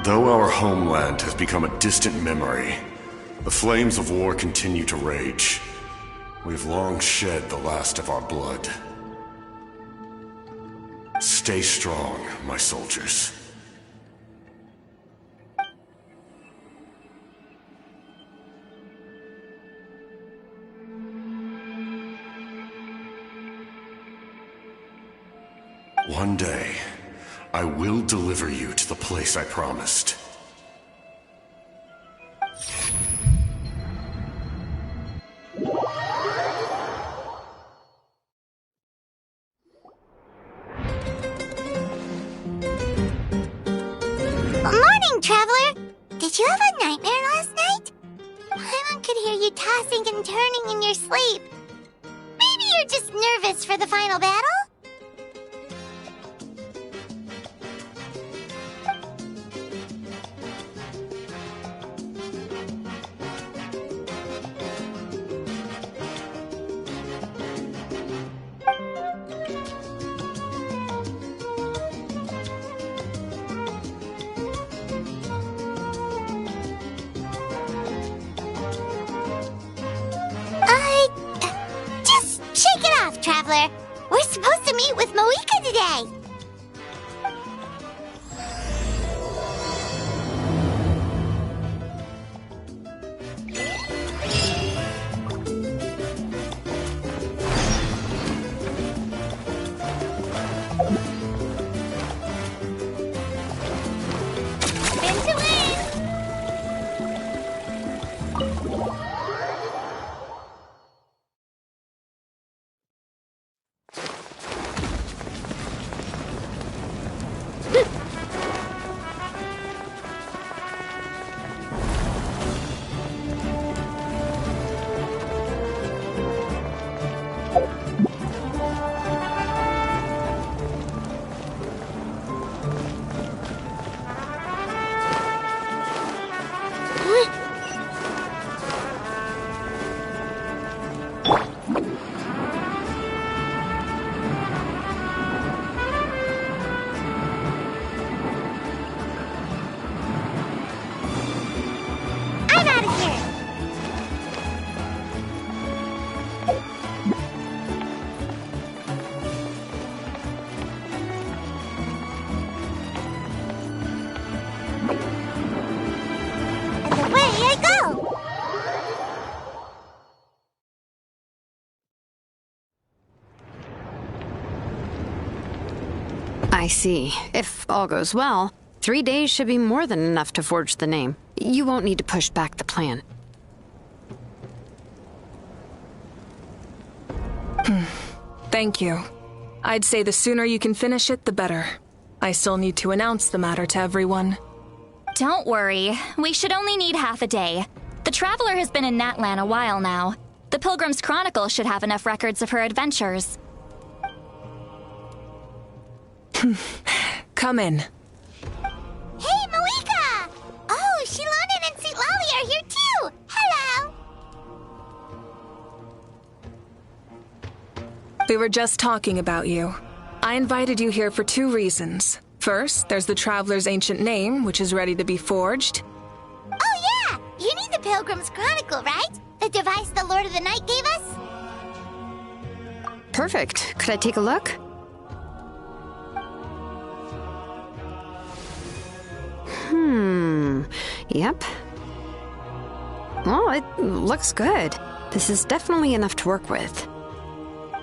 Though our homeland has become a distant memory, the flames of war continue to rage. We've long shed the last of our blood. Stay strong, my soldiers. One day, I will deliver you to the place I promised. Morning, traveler! Did you have a nightmare last night? Paimon could hear you tossing and turning in your sleep. Maybe you're just nervous for the final battle? Just shake it off, traveler. We're supposed to meet with Mavuika today. Spin to win! I'm out of here! And away I go! I see. If all goes well, 3 days should be more than enough to forge the name. You won't need to push back the plan. Thank you. I'd say the sooner you can finish it, the better. I still need to announce the matter to everyone. Don't worry. We should only need half a day. The Traveler has been in Natlan a while now. The Pilgrim's Chronicle should have enough records of her adventures. Come in. Hey, Mavuika! Oh, Xilonen and Sweet Lolly are here too! Hello! We were just talking about you. I invited you here for 2 reasons. First, there's the Traveler's ancient name, which is ready to be forged. Oh yeah! You need the Pilgrim's Chronicle, right? The device the Lord of the Night gave us? Perfect. Could I take a look? Yep. Well, it looks good. This is definitely enough to work with.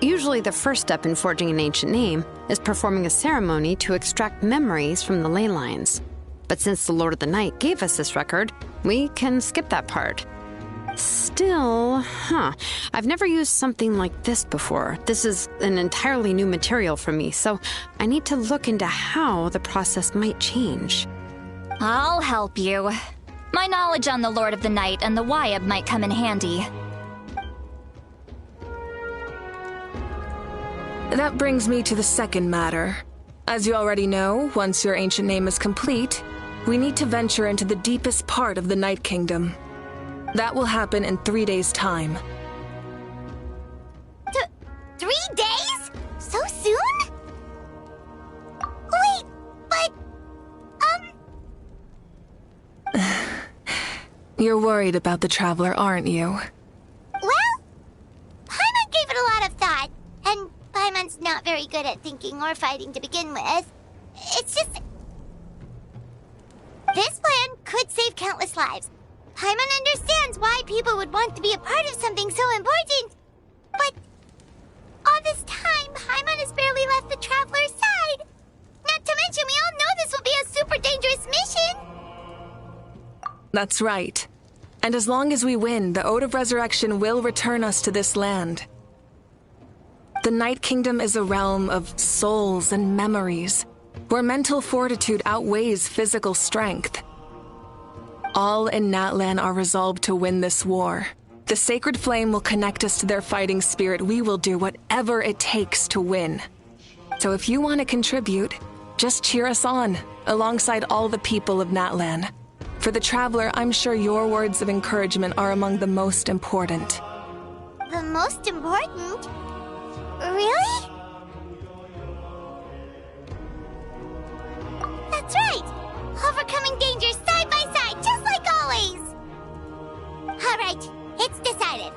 Usually the first step in forging an ancient name is performing a ceremony to extract memories from the ley lines. But since the Lord of the Night gave us this record, we can skip that part. Still, I've never used something like this before. This is an entirely new material for me, so I need to look into how the process might change. I'll help you. My knowledge on the Lord of the Night and the Wyab might come in handy. That brings me to the second matter. As you already know, once your ancient name is complete, we need to venture into the deepest part of the Night Kingdom. That will happen in 3 days' time. 3 days? So soon? Wait, but... You're worried about the Traveler, aren't you? Well, Paimon gave it a lot of thought, and Paimon's not very good at thinking or fighting to begin with. It's just... This plan could save countless lives. Paimon understands why people would want to be a part of something so important. But all this time, Paimon has barely left the Traveler's side. Not to mention, we all know this will be a super dangerous mission. That's right. And as long as we win, the Ode of Resurrection will return us to this land. The Night Kingdom is a realm of souls and memories, where mental fortitude outweighs physical strength. All in Natlan are resolved to win this war. The sacred flame will connect us to their fighting spirit. We will do whatever it takes to win. So if you want to contribute, just cheer us on, alongside all the people of Natlan. For the Traveler, I'm sure your words of encouragement are among the most important. The most important? Really? That's right! Overcoming dangers side by side, just like always! Alright, it's decided.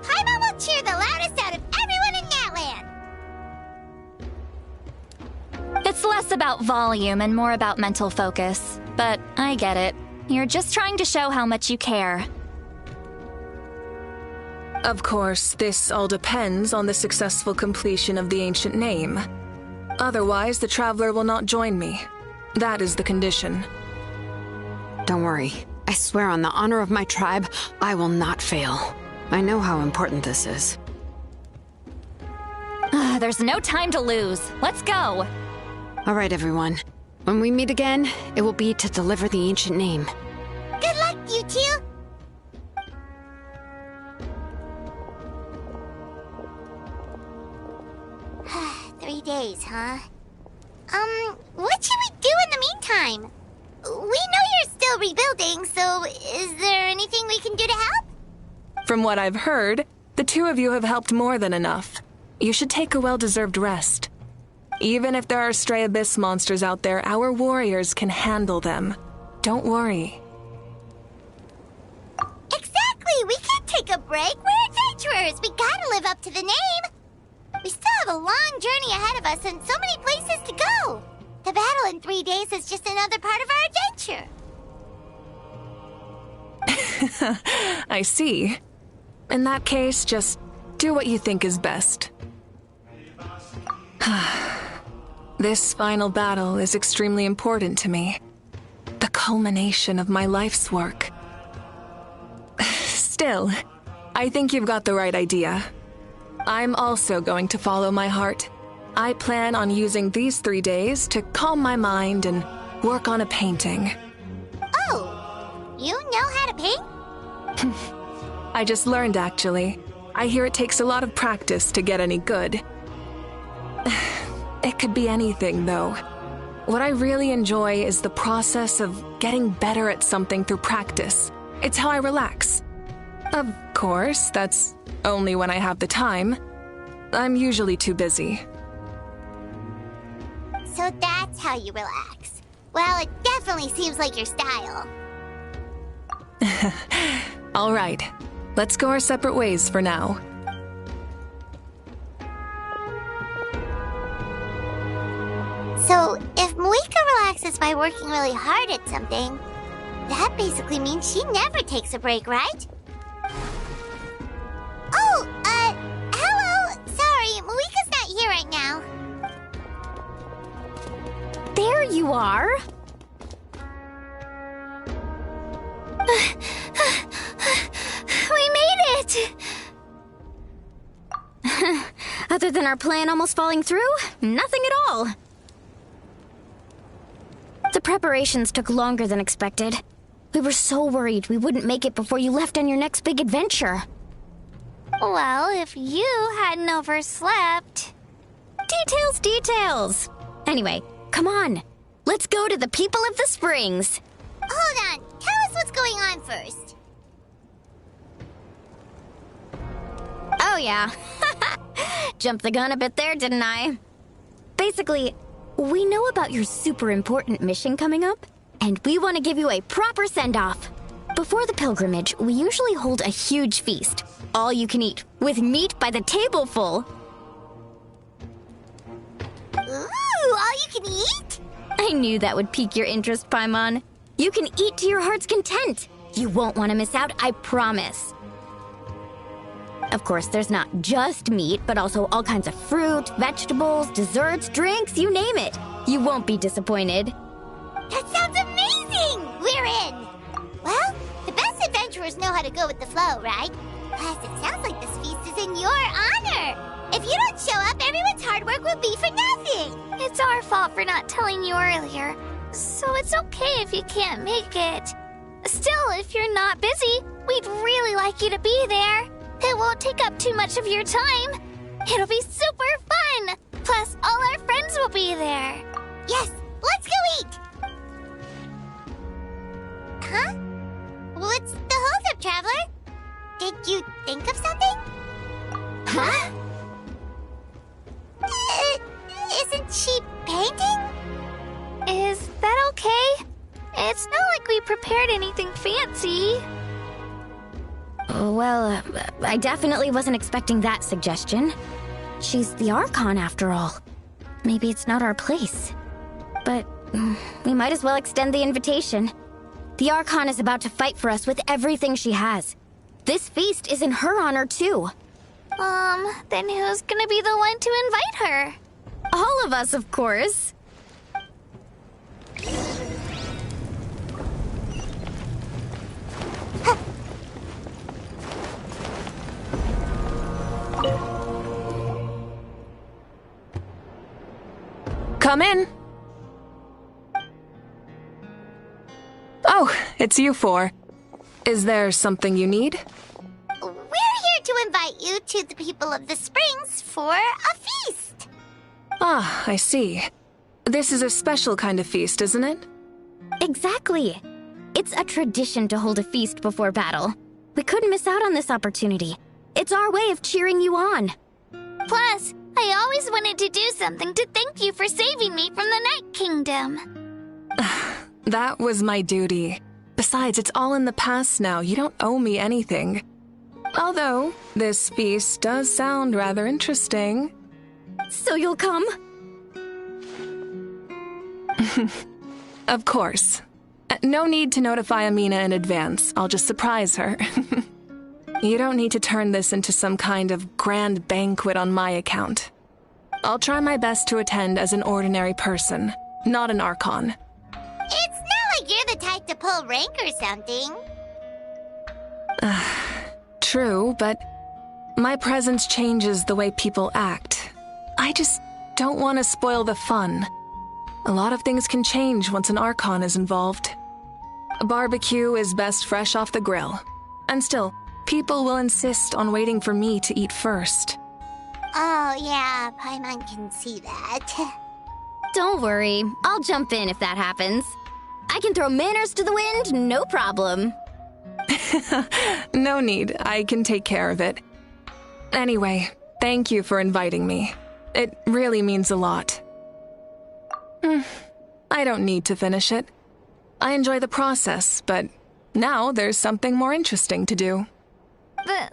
Paimon will cheer the loudest out of everyone in Natlan! It's less about volume and more about mental focus. But I get it. You're just trying to show how much you care. Of course, this all depends on the successful completion of the ancient name. Otherwise, the Traveler will not join me. That is the condition. Don't worry. I swear on the honor of my tribe, I will not fail. I know how important this is. There's no time to lose. Let's go. All right, everyone. When we meet again, it will be to deliver the ancient name. Good luck, you two! Days, huh? What should we do in the meantime? We know you're still rebuilding, so is there anything we can do to help? From what I've heard, the two of you have helped more than enough. You should take a well-deserved rest. Even if there are stray abyss monsters out there, our warriors can handle them. Don't worry. Exactly! We can't take a break. We're adventurers. We gotta live up to the name. We still have a long journey ahead of us and so many places to go. The battle in 3 days is just another part of our adventure. I see. In that case, just do what you think is best. This final battle is extremely important to me. The culmination of my life's work. Still, I think you've got the right idea. I'm also going to follow my heart. I plan on using these 3 days to calm my mind and work on a painting. Oh, you know how to paint? I just learned, actually. I hear it takes a lot of practice to get any good. It could be anything, though. What I really enjoy is the process of getting better at something through practice. It's how I relax. Of course, that's only when I have the time. I'm usually too busy. So that's how you relax. Well, it definitely seems like your style. All right, let's go our separate ways for now. So, if Mavuika relaxes by working really hard at something, that basically means she never takes a break, right? Oh, hello! Sorry, Mavuika's not here right now. There you are. We made it! Other than our plan almost falling through, nothing at all. The preparations took longer than expected. We were so worried we wouldn't make it before you left on your next big adventure. Well, if you hadn't overslept... Details! Anyway, come on. Let's go to the people of the springs. Hold on. Tell us what's going on first. Oh, yeah. Jumped the gun a bit there, didn't I? Basically, we know about your super important mission coming up, and we want to give you a proper send-off. Before the pilgrimage, we usually hold a huge feast. All you can eat, with meat by the tableful. Ooh, all you can eat? I knew that would pique your interest, Paimon. You can eat to your heart's content. You won't want to miss out, I promise. Of course, there's not just meat, but also all kinds of fruit, vegetables, desserts, drinks, you name it. You won't be disappointed. That sounds amazing! We're in! Well, the best adventurers know how to go with the flow, right? Plus, it sounds like this feast is in your honor. If you don't show up, everyone's hard work will be for nothing. It's our fault for not telling you earlier, so it's okay if you can't make it. Still, if you're not busy, we'd really like you to be there. It won't take up too much of your time. It'll be super fun! Plus, all our friends will be there. Yes, let's go eat! Huh? What's the holdup, Traveler? Did you think of something? Huh? Isn't she painting? Is that okay? It's not like we prepared anything fancy. Well, I definitely wasn't expecting that suggestion. She's the Archon, after all. Maybe it's not our place. But we might as well extend the invitation. The Archon is about to fight for us with everything she has. This feast is in her honor, too. Then who's gonna be the one to invite her? All of us, of course. Come in. Oh, it's you four. Is there something you need? We're here to invite you to the people of the Springs for a feast. Ah, I see. This is a special kind of feast, isn't it? Exactly. It's a tradition to hold a feast before battle. We couldn't miss out on this opportunity. It's our way of cheering you on. Plus, I always wanted to do something to thank you for saving me from the Night Kingdom. That was my duty. Besides, it's all in the past now. You don't owe me anything. Although, this feast does sound rather interesting. So you'll come? Of course. No need to notify Amina in advance. I'll just surprise her. You don't need to turn this into some kind of grand banquet on my account. I'll try my best to attend as an ordinary person, not an Archon. It's not like you're the type to pull rank or something. True, but my presence changes the way people act. I just don't want to spoil the fun. A lot of things can change once an Archon is involved. A barbecue is best fresh off the grill. And still, people will insist on waiting for me to eat first. Oh, yeah, Paimon can see that. Don't worry, I'll jump in if that happens. I can throw manners to the wind, no problem. No need, I can take care of it. Anyway, thank you for inviting me. It really means a lot. I don't need to finish it. I enjoy the process, but now there's something more interesting to do. Then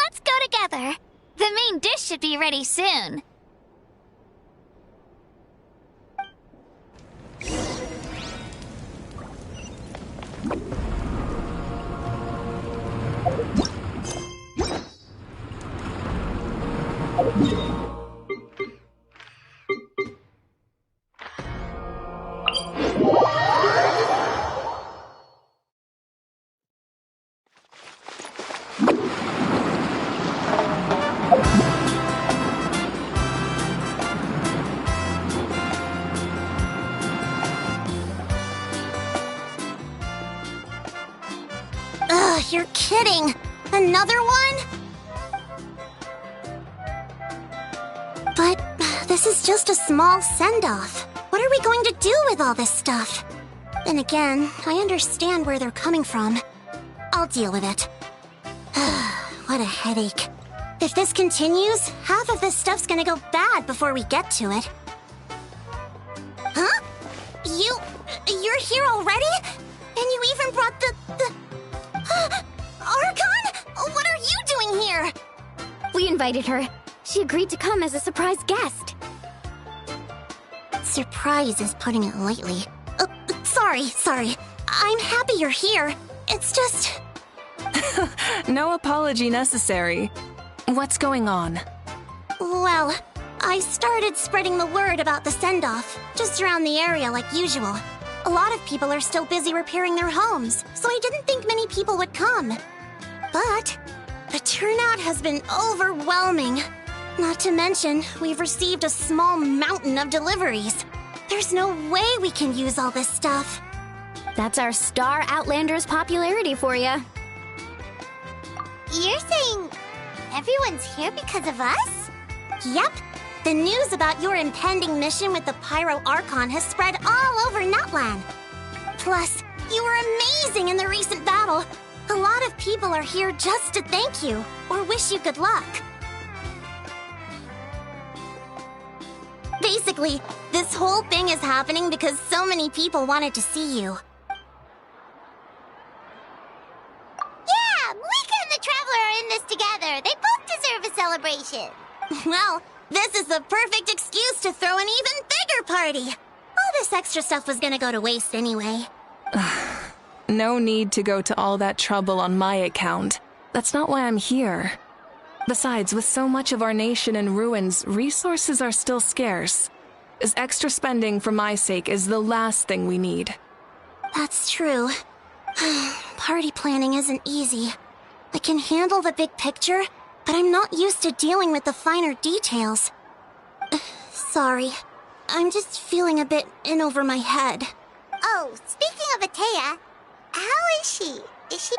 let's go together. The main dish should be ready soon. Ugh, you're kidding. Another one? But this is just a small send-off. What are we going to do with all this stuff? Then again, I understand where they're coming from. I'll deal with it. What a headache. If this continues, half of this stuff's gonna go bad before we get to it. Huh? You're here already? And you even brought the here! We invited her. She agreed to come as a surprise guest. Surprise is putting it lightly. Sorry. I'm happy you're here. It's just... No apology necessary. What's going on? Well, I started spreading the word about the send-off, just around the area like usual. A lot of people are still busy repairing their homes, so I didn't think many people would come. But the turnout has been overwhelming. Not to mention, we've received a small mountain of deliveries. There's no way we can use all this stuff. That's our Star Outlander's popularity for you. You're saying everyone's here because of us? Yep. The news about your impending mission with the Pyro Archon has spread all over Natlan. Plus, you were amazing in the recent battle. A lot of people are here just to thank you, or wish you good luck. Basically, this whole thing is happening because so many people wanted to see you. Yeah, Mavuika and the Traveler are in this together. They both deserve a celebration. Well, this is the perfect excuse to throw an even bigger party. All this extra stuff was gonna go to waste anyway. No need to go to all that trouble on my account. That's not why I'm here. Besides, with so much of our nation in ruins, resources are still scarce. This extra spending for my sake is the last thing we need. That's true. Party planning isn't easy. I can handle the big picture, but I'm not used to dealing with the finer details. Sorry. I'm just feeling a bit in over my head. Oh, speaking of Atea, how is she? Is she...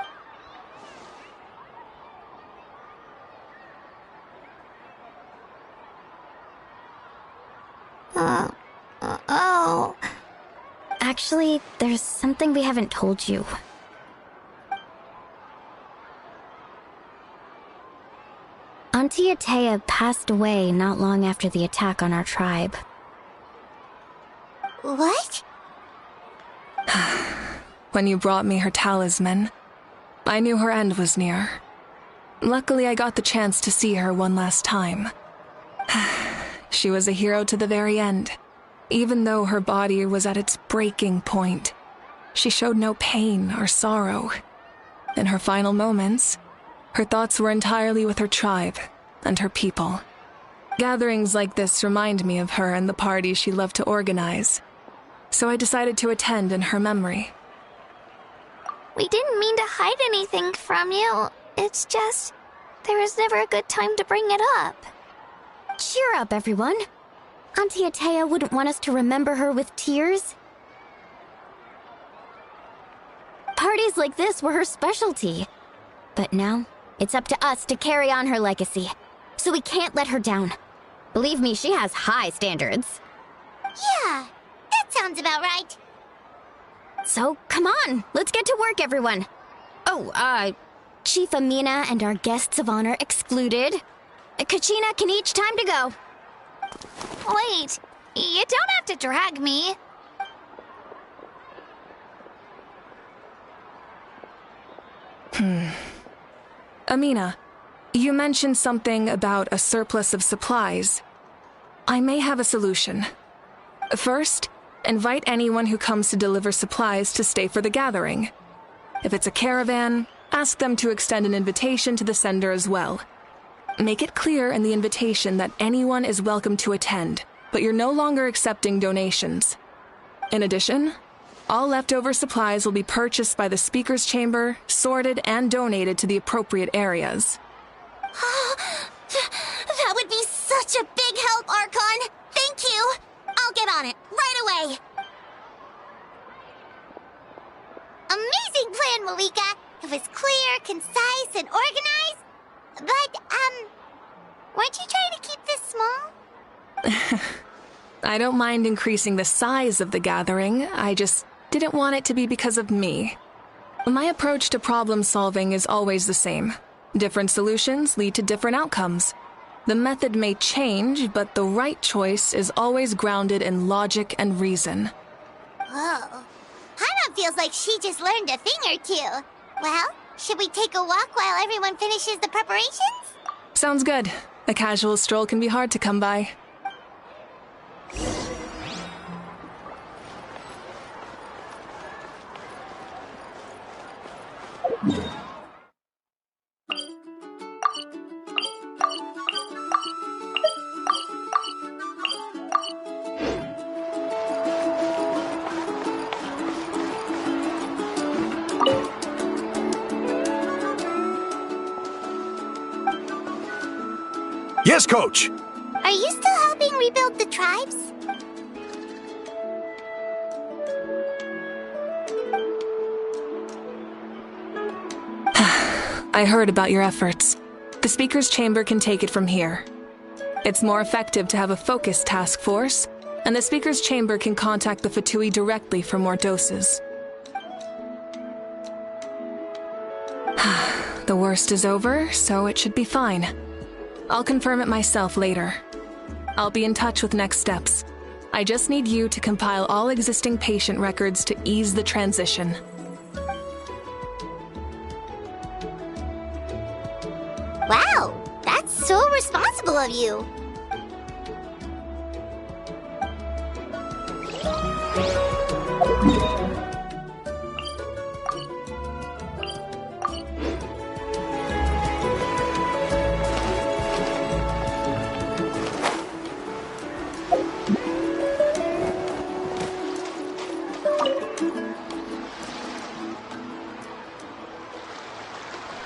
Oh. Actually, there's something we haven't told you. Auntie Atea passed away not long after the attack on our tribe. What? When you brought me her talisman, I knew her end was near. Luckily, I got the chance to see her one last time. She was a hero to the very end. Even though her body was at its breaking point, she showed no pain or sorrow. In her final moments, her thoughts were entirely with her tribe and her people. Gatherings like this remind me of her and the parties she loved to organize. So I decided to attend in her memory. We didn't mean to hide anything from you. It's just, there was never a good time to bring it up. Cheer up, everyone. Auntie Atea wouldn't want us to remember her with tears. Parties like this were her specialty. But now, it's up to us to carry on her legacy. So we can't let her down. Believe me, she has high standards. Yeah, that sounds about right. So, come on, let's get to work, everyone. Oh, Chief Amina and our guests of honor excluded. Kachina, kinich, time to go. Wait, you don't have to drag me. Amina, you mentioned something about a surplus of supplies. I may have a solution. First, invite anyone who comes to deliver supplies to stay for the gathering. If it's a caravan, ask them to extend an invitation to the sender as well. Make it clear in the invitation that anyone is welcome to attend, but you're no longer accepting donations. In addition, all leftover supplies will be purchased by the speaker's chamber, sorted, and donated to the appropriate areas. That would be such a big help, Archon! Thank you! I'll get on it, right away! Amazing plan, Mavuika! It was clear, concise, and organized. But, weren't you trying to keep this small? I don't mind increasing the size of the gathering, I just didn't want it to be because of me. My approach to problem solving is always the same. Different solutions lead to different outcomes. The method may change, but the right choice is always grounded in logic and reason. Whoa. Paimon feels like she just learned a thing or two. Well, should we take a walk while everyone finishes the preparations? Sounds good. A casual stroll can be hard to come by. Yes, Coach! Are you still helping rebuild the tribes? I heard about your efforts. The Speaker's Chamber can take it from here. It's more effective to have a focused task force, and the Speaker's Chamber can contact the Fatui directly for more doses. The worst is over, so it should be fine. I'll confirm it myself later. I'll be in touch with next steps. I just need you to compile all existing patient records to ease the transition. Wow, that's so responsible of you.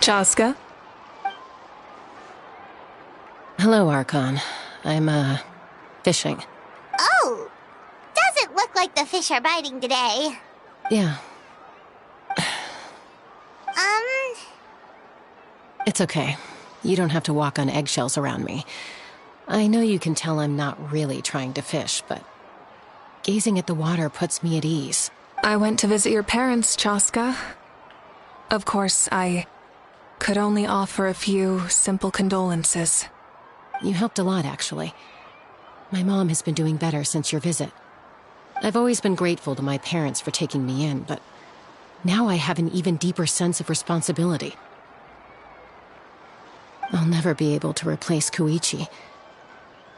Chasca? Hello, Archon. I'm, fishing. Oh, doesn't look like the fish are biting today. Yeah. It's okay. You don't have to walk on eggshells around me. I know you can tell I'm not really trying to fish, but gazing at the water puts me at ease. I went to visit your parents, Chasca. Of course, I could only offer a few simple condolences. You helped a lot, actually. My mom has been doing better since your visit. I've always been grateful to my parents for taking me in, but now I have an even deeper sense of responsibility. I'll never be able to replace Koichi,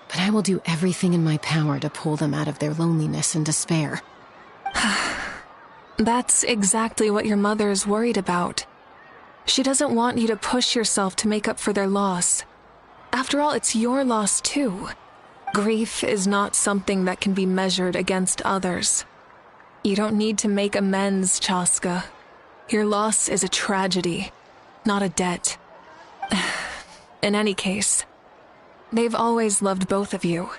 but I will do everything in my power to pull them out of their loneliness and despair. That's exactly what your mother's worried about. She doesn't want you to push yourself to make up for their loss. After all, it's your loss too. Grief is not something that can be measured against others. You don't need to make amends, Chasca. Your loss is a tragedy, not a debt. In any case, they've always loved both of you.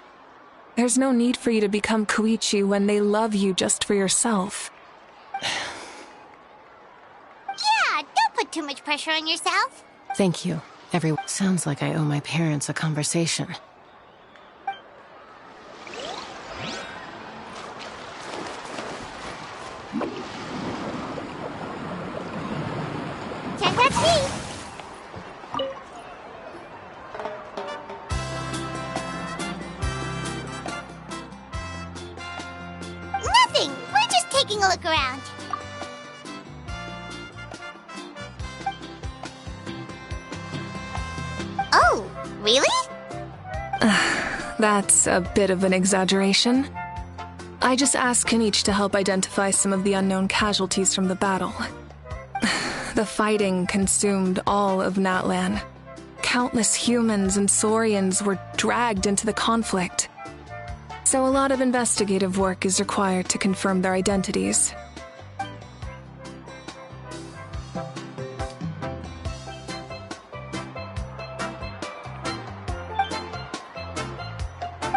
There's no need for you to become Koichi when they love you just for yourself. Yeah, don't put too much pressure on yourself. Thank you, everyone. Sounds like I owe my parents a conversation. Check that feet. Nothing. We're just taking a look around. Oh, really? That's a bit of an exaggeration. I just asked Kinich to help identify some of the unknown casualties from the battle. The fighting consumed all of Natlan. Countless humans and Saurians were dragged into the conflict. So a lot of investigative work is required to confirm their identities.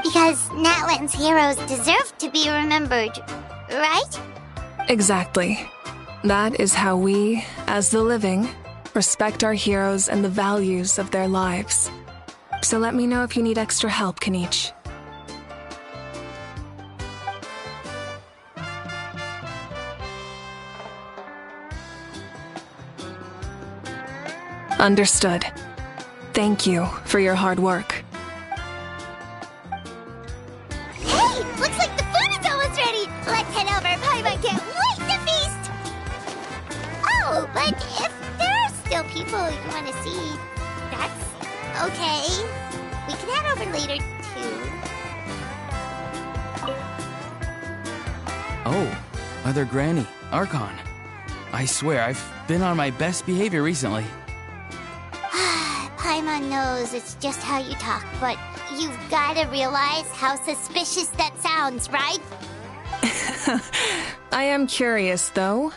Because Natlan's heroes deserve to be remembered, right? Exactly. That is how we, as the living, respect our heroes and the values of their lives. So let me know if you need extra help, Kinich. Understood. Thank you for your hard work. Hey, looks like the food is almost ready. Let's head over. Paimon can't wait to feast. Oh, but if there are still people you want to see, that's Okay. We can head over later, too. Oh, Mother Granny, Archon. I swear, I've been on my best behavior recently. Paimon knows it's just how you talk, but you've gotta realize how suspicious that sounds, right? I am curious, though.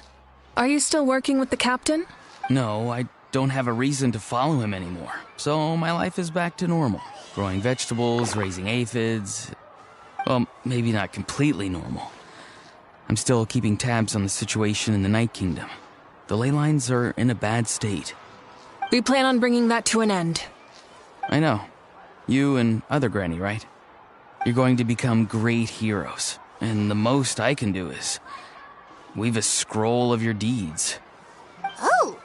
Are you still working with the captain? No, I don't have a reason to follow him anymore. So my life is back to normal. Growing vegetables, raising aphids. Well, maybe not completely normal. I'm still keeping tabs on the situation in the Night Kingdom. The ley lines are in a bad state. We plan on bringing that to an end. I know. You and Other Granny, right? You're going to become great heroes. And the most I can do is weave a scroll of your deeds. Oh,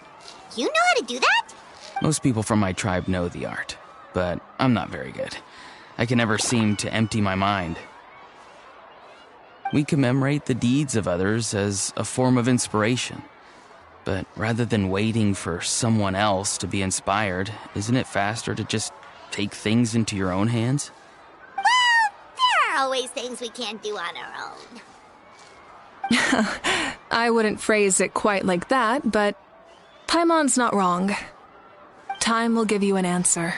you know how to do that? Most people from my tribe know the art, but I'm not very good. I can never seem to empty my mind. We commemorate the deeds of others as a form of inspiration. But rather than waiting for someone else to be inspired, isn't it faster to just take things into your own hands? Well, there are always things we can't do on our own. I wouldn't phrase it quite like that, but Paimon's not wrong. Time will give you an answer.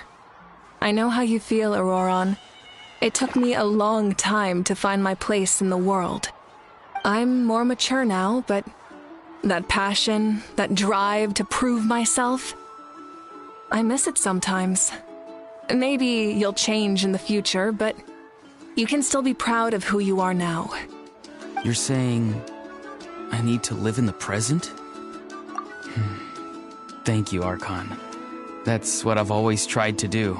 I know how you feel, Ororon. It took me a long time to find my place in the world. I'm more mature now, but that passion, that drive to prove myself, I miss it sometimes. Maybe you'll change in the future, but you can still be proud of who you are now. You're saying I need to live in the present? Thank you, Archon. That's what I've always tried to do.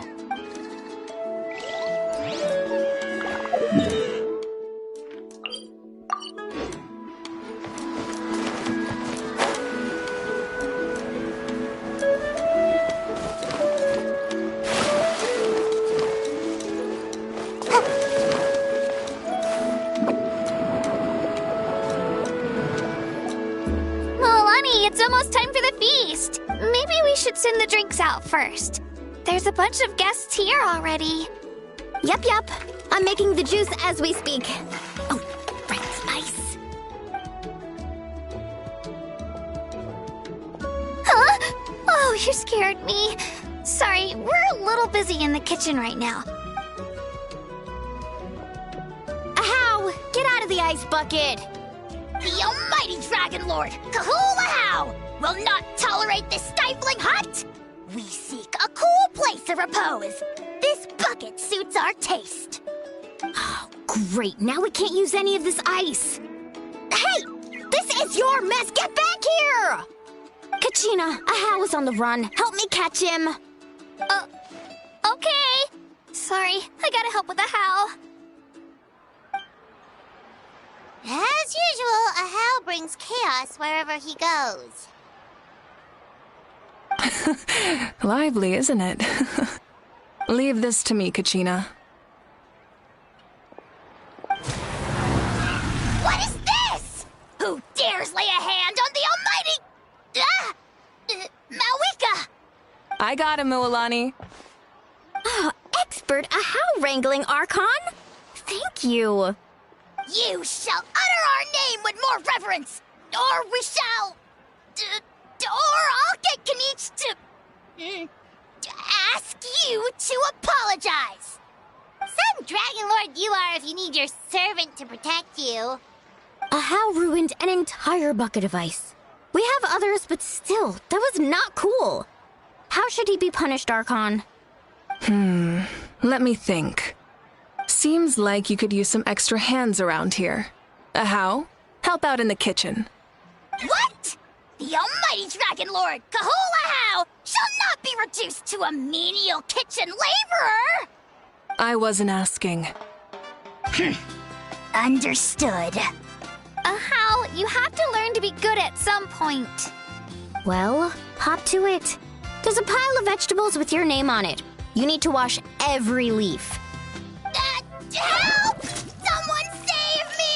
Mualani, it's almost time for the feast. Maybe we should send the drinks out first. There's a bunch of guests here already. Yep. I'm making the juice as we speak. Oh, right, spice. Huh? Oh, you scared me. Sorry, we're a little busy in the kitchen right now. Ahow! Get out of the ice bucket! The almighty Dragon Lord, Kahul will not tolerate this stifling hut! We seek a cool place of repose. This bucket suits our taste. Oh, great. Now we can't use any of this ice. Hey! This is your mess! Get back here! Kachina, Ahow is on the run. Help me catch him. Okay. Sorry, I gotta help with the how. As usual, Ahow brings chaos wherever he goes. Lively, isn't it? Leave this to me, Kachina. What is this? Who dares lay a hand on the almighty... mavuika? I got him, Mualani. Oh, expert Ahow wrangling, Archon. Thank you. You shall utter our name with more reverence, or we shall... or I'll get kinich to ask you to apologize. Some Dragon Lord you are if you need your servant to protect you. Ahow ruined an entire bucket of ice. We have others, but still, that was not cool. How should he be punished, Archon? Let me think. Seems like you could use some extra hands around here. Ahow, help out in the kitchen. What? The almighty Dragon Lord, Kahul shall not be reduced to a menial kitchen laborer! I wasn't asking. Understood. How? You have to learn to be good at some point. Well, hop to it. There's a pile of vegetables with your name on it. You need to wash every leaf. Help! Someone save me!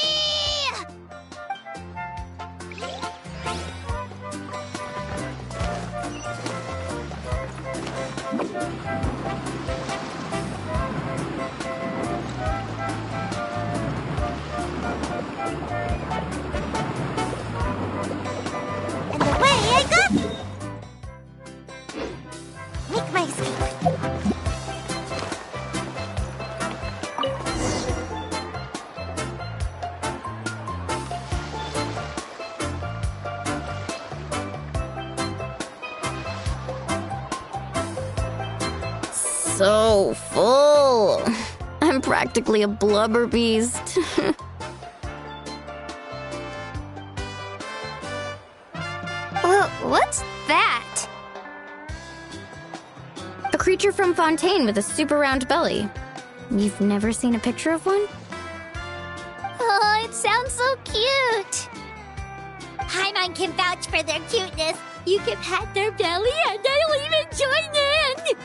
so full. I'm practically a blubber beast. What's that? A creature from Fontaine with a super round belly. You've never seen a picture of one? Oh, it sounds so cute. Paimon can vouch for their cuteness. You can pat their belly and they'll even join in.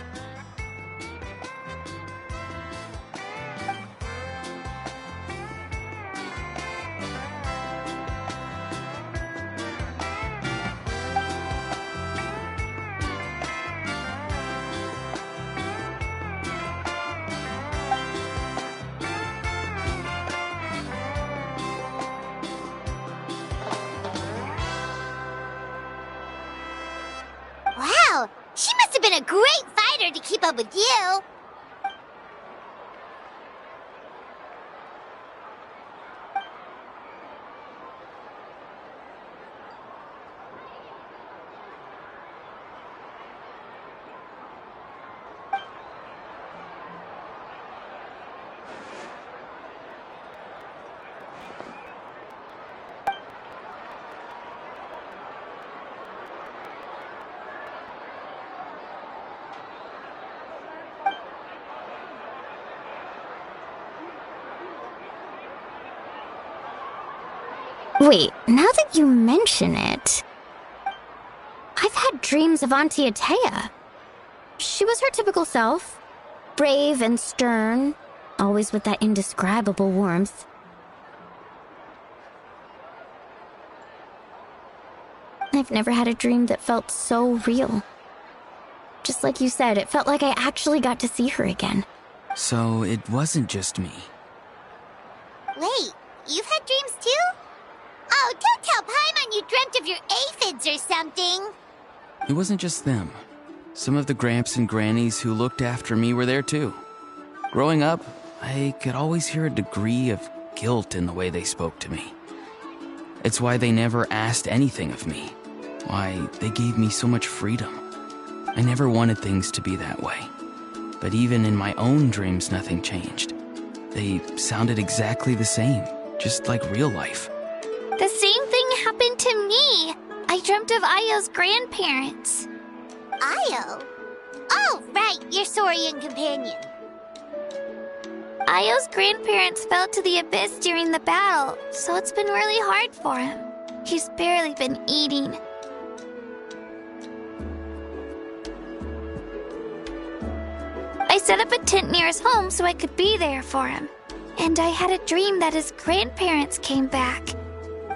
Wow, she must have been a great fighter to keep up with you. Wait, now that you mention it, I've had dreams of Auntie Atea. She was her typical self, brave and stern, always with that indescribable warmth. I've never had a dream that felt so real. Just like you said, it felt like I actually got to see her again. So it wasn't just me. Wait, you've had dreams too? Oh, don't tell Paimon you dreamt of your aphids or something. It wasn't just them. Some of the gramps and grannies who looked after me were there too. Growing up, I could always hear a degree of guilt in the way they spoke to me. It's why they never asked anything of me. Why they gave me so much freedom. I never wanted things to be that way. But even in my own dreams, nothing changed. They sounded exactly the same, just like real life. The same thing happened to me. I dreamt of Io's grandparents. Io? Oh, right, your Saurian companion. Io's grandparents fell to the abyss during the battle, so it's been really hard for him. He's barely been eating. I set up a tent near his home so I could be there for him. And I had a dream that his grandparents came back.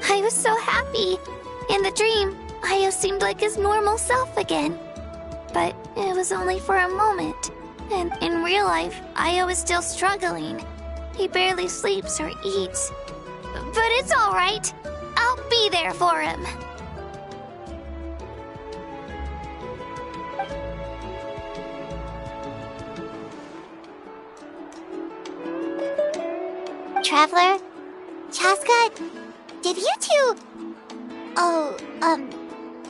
I was so happy. In the dream, Io seemed like his normal self again. But it was only for a moment. And in real life, Io is still struggling. He barely sleeps or eats. But it's all right. I'll be there for him. Traveler? Chasca? Did you two... Oh,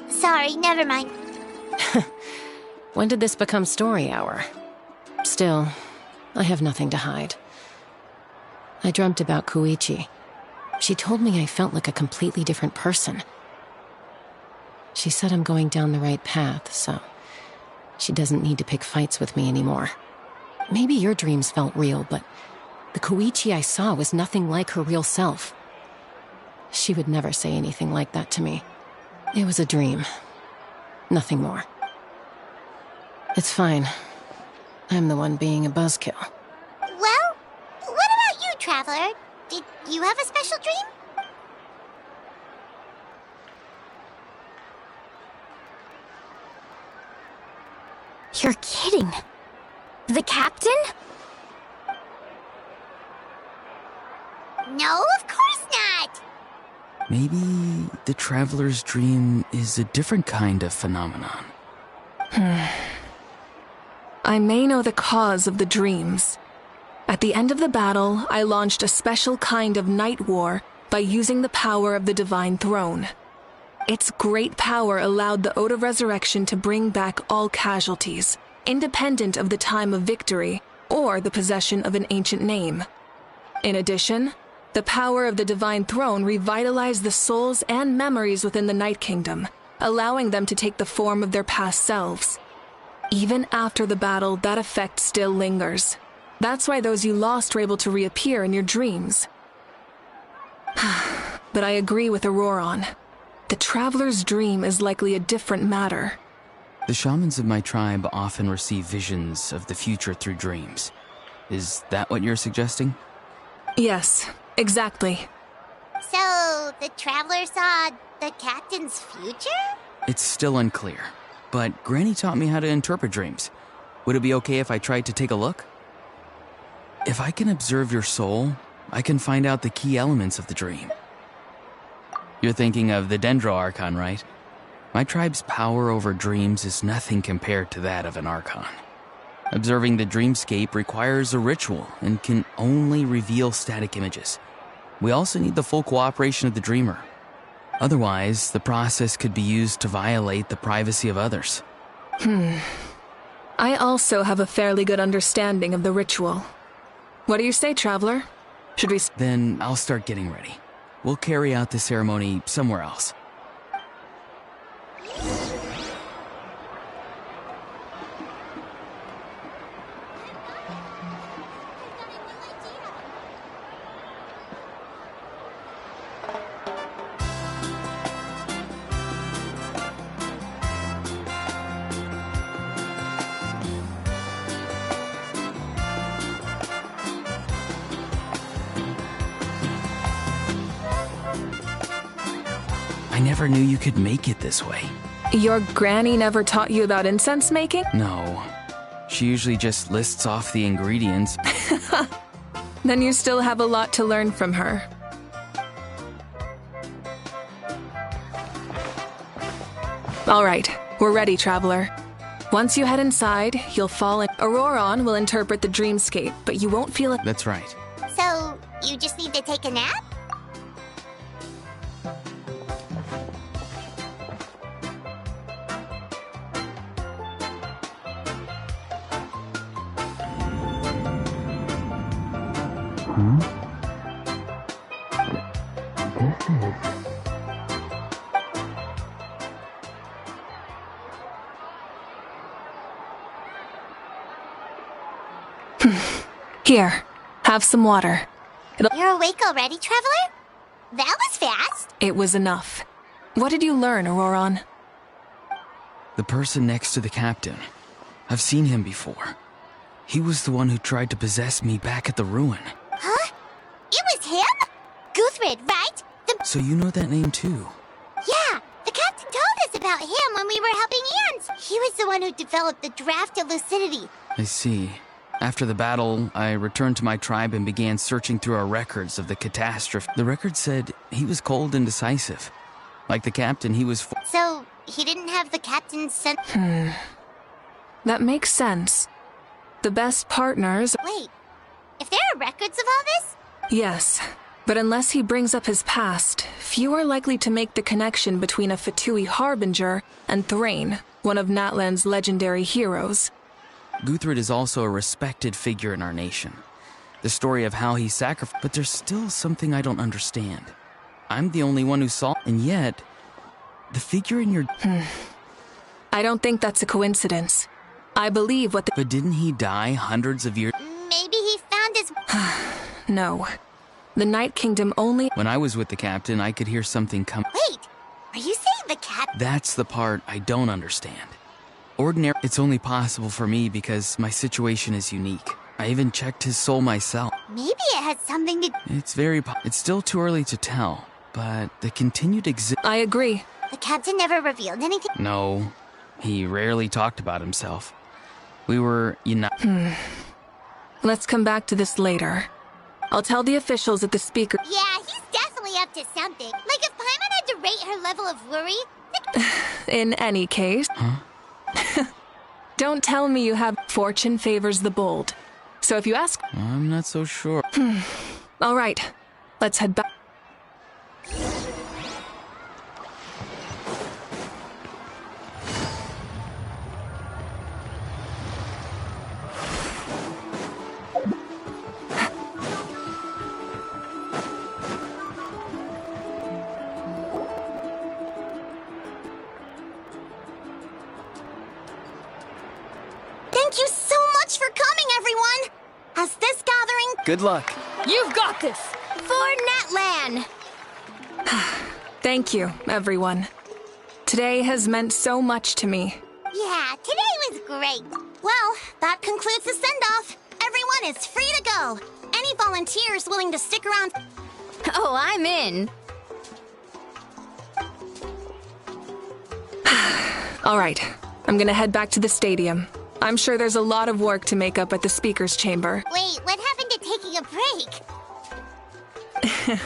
sorry, never mind. When did this become story hour? Still, I have nothing to hide. I dreamt about Koichi. She told me I felt like a completely different person. She said I'm going down the right path, so she doesn't need to pick fights with me anymore. Maybe your dreams felt real, but the Koichi I saw was nothing like her real self. She would never say anything like that to me. It was a dream. Nothing more. It's fine. I'm the one being a buzzkill. Well, what about you, Traveler? Did you have a special dream? You're kidding. The captain? No, of course not! Maybe the traveler's dream is a different kind of phenomenon. I may know the cause of the dreams. At the end of the battle, I launched a special kind of night war by using the power of the Divine Throne. Its great power allowed the Ode of Resurrection to bring back all casualties, independent of the time of victory or the possession of an ancient name. In addition, the power of the Divine Throne revitalized the souls and memories within the Night Kingdom, allowing them to take the form of their past selves. Even after the battle, that effect still lingers. That's why those you lost were able to reappear in your dreams. But I agree with Ororon. The Traveler's dream is likely a different matter. The shamans of my tribe often receive visions of the future through dreams. Is that what you're suggesting? Yes, exactly. So, the Traveler saw the captain's future? It's still unclear, but Granny taught me how to interpret dreams. Would it be okay if I tried to take a look? If I can observe your soul, I can find out the key elements of the dream. You're thinking of the Dendro Archon, right? My tribe's power over dreams is nothing compared to that of an Archon. Observing the dreamscape requires a ritual and can only reveal static images. We also need the full cooperation of the dreamer. Otherwise, the process could be used to violate the privacy of others. I also have a fairly good understanding of the ritual. What do you say, Traveler? Should we... Then I'll start getting ready. We'll carry out the ceremony somewhere else. I never knew you could make it this way. Your granny never taught you about incense making? No. She usually just lists off the ingredients. Then you still have a lot to learn from her. All right, we're ready, Traveler. Once you head inside, you'll fall in. Ororon will interpret the dreamscape, but you won't feel it. That's right. So, you just need to take a nap? Here, have some water. You're awake already, Traveler? That was fast. It was enough. What did you learn, Ororon? The person next to the captain. I've seen him before. He was the one who tried to possess me back at the ruin. Huh? It was him? Guthrid, right? So you know that name too? Yeah, the captain told us about him when we were helping Iansen. He was the one who developed the draft of lucidity. I see. After the battle, I returned to my tribe and began searching through our records of the catastrophe. The record said he was cold and decisive. Like the captain, he was... So, he didn't have the captain's sense... That makes sense. The best partners... Wait, if there are records of all this? Yes, but unless he brings up his past, few are likely to make the connection between a Fatui harbinger and Thrain, one of Natlan's legendary heroes. Guthrid is also a respected figure in our nation. The story of how he sacrificed... But there's still something I don't understand. I'm the only one who saw... And yet, the figure in your... I don't think that's a coincidence. I believe what the... But didn't he die hundreds of years... Maybe he found his... No. The Night Kingdom only... When I was with the captain, I could hear something come... Wait, are you saying the captain... That's the part I don't understand. Ordinary... It's only possible for me because my situation is unique. I even checked his soul myself. Maybe it has something to... It's still too early to tell, but the continued I agree. The captain never revealed anything? No. He rarely talked about himself. We were Let's come back to this later. I'll tell the officials at the speaker... Yeah, he's definitely up to something. Like if Paimon had to rate her level of worry... In any case... Huh? Don't tell me you have... Fortune favors the bold. So if you ask... I'm not so sure. All right. Let's head back... Thank you so much for coming, everyone! As this gathering... Good luck. You've got this! For Natlan! Thank you, everyone. Today has meant so much to me. Yeah, today was great. Well, that concludes the send-off. Everyone is free to go. Any volunteers willing to stick around... Oh, I'm in. All right, I'm gonna head back to the stadium. I'm sure there's a lot of work to make up at the speaker's chamber. Wait, what happened to taking a break?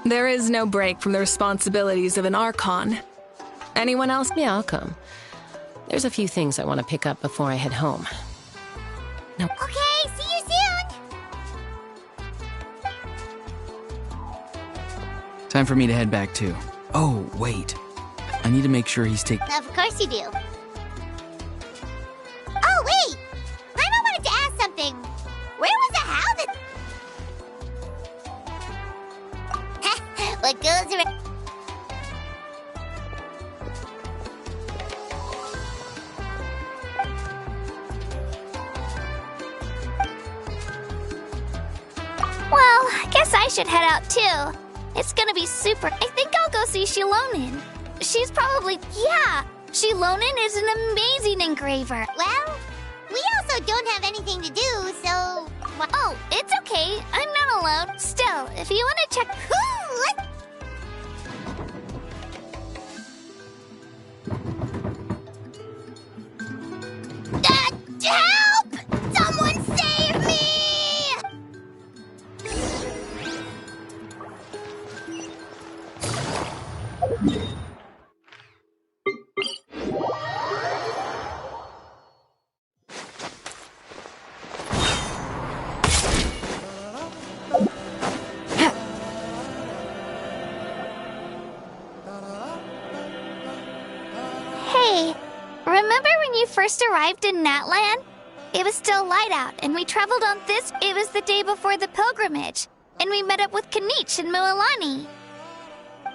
There is no break from the responsibilities of an Archon. Anyone else? Yeah, I'll come. There's a few things I want to pick up before I head home. No. Okay, see you soon! Time for me to head back too. Oh, wait. I need to make sure he's taking... Of course you do. Oh, wait! Paimon wanted to ask something. Where was the house? What goes around... Well, I guess I should head out too. It's gonna be super. I think I'll go see Xilonen. She's probably. Yeah! Xilonen is an amazing engraver. Well, we also don't have anything to do, so... Oh, it's okay. I'm not alone. Still, if you want to check... Help! Someone save me! Hey, remember when you first arrived in Natlan? It was still light out, and we traveled on this. It was the day before the pilgrimage, and we met up with Kinich and Mualani.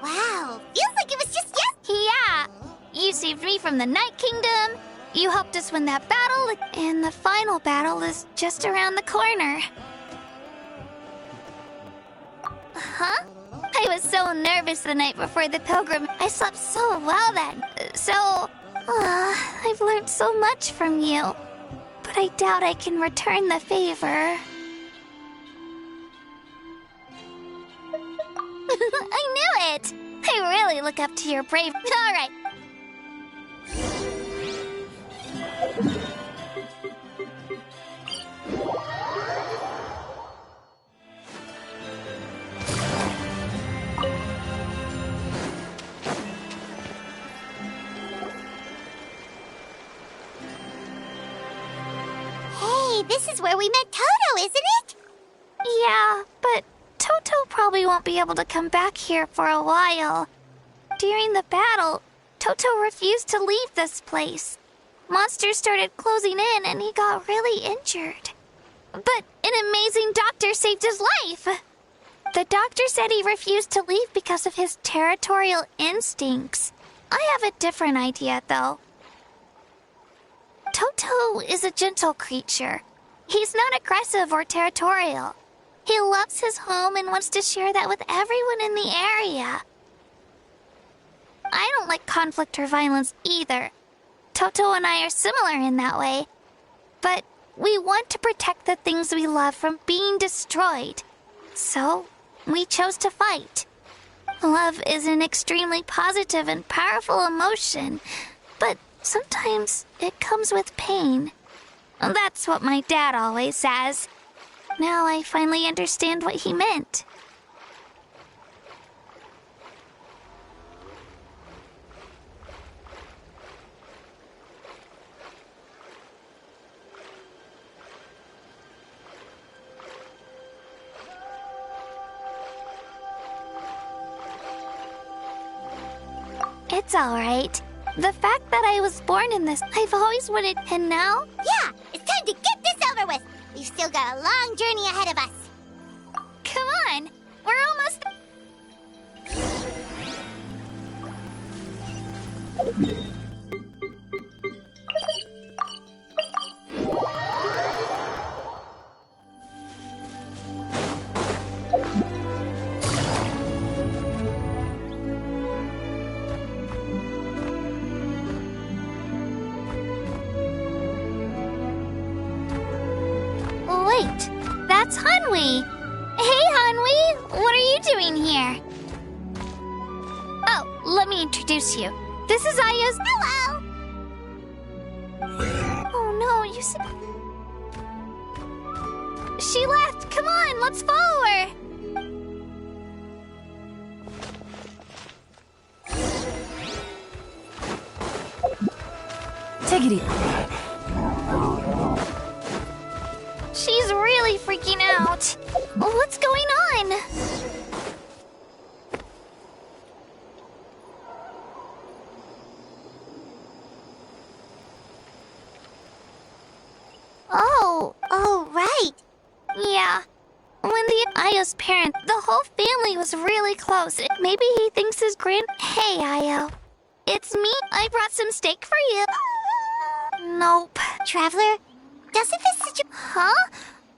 Wow, feels like it was just yesterday. Yeah, you saved me from the Night Kingdom. You helped us win that battle, and the final battle is just around the corner. Huh? I was so nervous the night before the pilgrim. I slept so well then. I've learned so much from you. But I doubt I can return the favor. I knew it! I really look up to your brave... All right. Hey, this is where we met Toto, isn't it? Yeah, but Toto probably won't be able to come back here for a while. During the battle, Toto refused to leave this place. Monsters started closing in and he got really injured. But an amazing doctor saved his life. The doctor said he refused to leave because of his territorial instincts. I have a different idea, though. Toto is a gentle creature. He's not aggressive or territorial. He loves his home and wants to share that with everyone in the area. I don't like conflict or violence either. Toto and I are similar in that way. But we want to protect the things we love from being destroyed. So, we chose to fight. Love is an extremely positive and powerful emotion, but sometimes it comes with pain. That's what my dad always says. Now I finally understand what he meant. It's all right. The fact that I was born in this, I've always wanted, and now? Yeah, it's time to get this over with. We've still got a long journey ahead of us. Come on, we're almost... Hanwi. Hey, Hanwi! What are you doing here? Oh, let me introduce you. This is Aya's... Hello! Oh no, you said... She left! Come on, let's follow her! Take it easy. She's really freaking out. What's going on? Oh, right. Yeah. When the Ayo's parent, the whole family was really close. Maybe he thinks his Hey, Ayo. It's me. I brought some steak for you. Nope. Traveler, doesn't this Huh?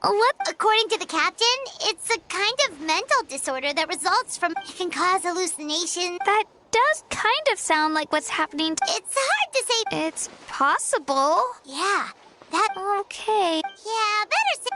What? According to the captain, it's a kind of mental disorder that results from... It can cause hallucination. That does kind of sound like what's happening. It's hard to say... It's possible. Yeah, that... Okay. Yeah, better say...